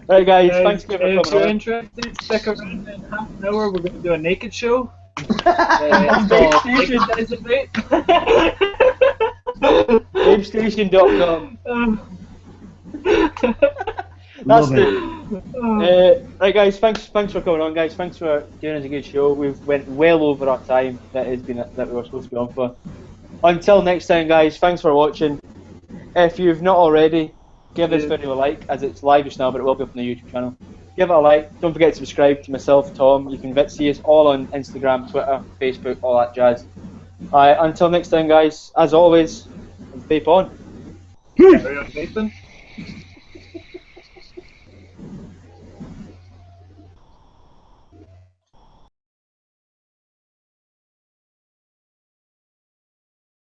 Right, guys. Thanks for coming If you're on. interested, stick around in half an hour. We're going to do a naked show. VapeStation.com. That's Love it. Right, guys. Thanks for coming on, guys. Thanks for doing us a good show. We've went well over our time that we were supposed to be on for. Until next time, guys. Thanks for watching. If you've not already, give this video a like, as it's live just now, but it will be up on the YouTube channel. Give it a like. Don't forget to subscribe to myself, Tom. You can see us all on Instagram, Twitter, Facebook, all that jazz. Until next time, guys. As always, vape on. Carry on vaping.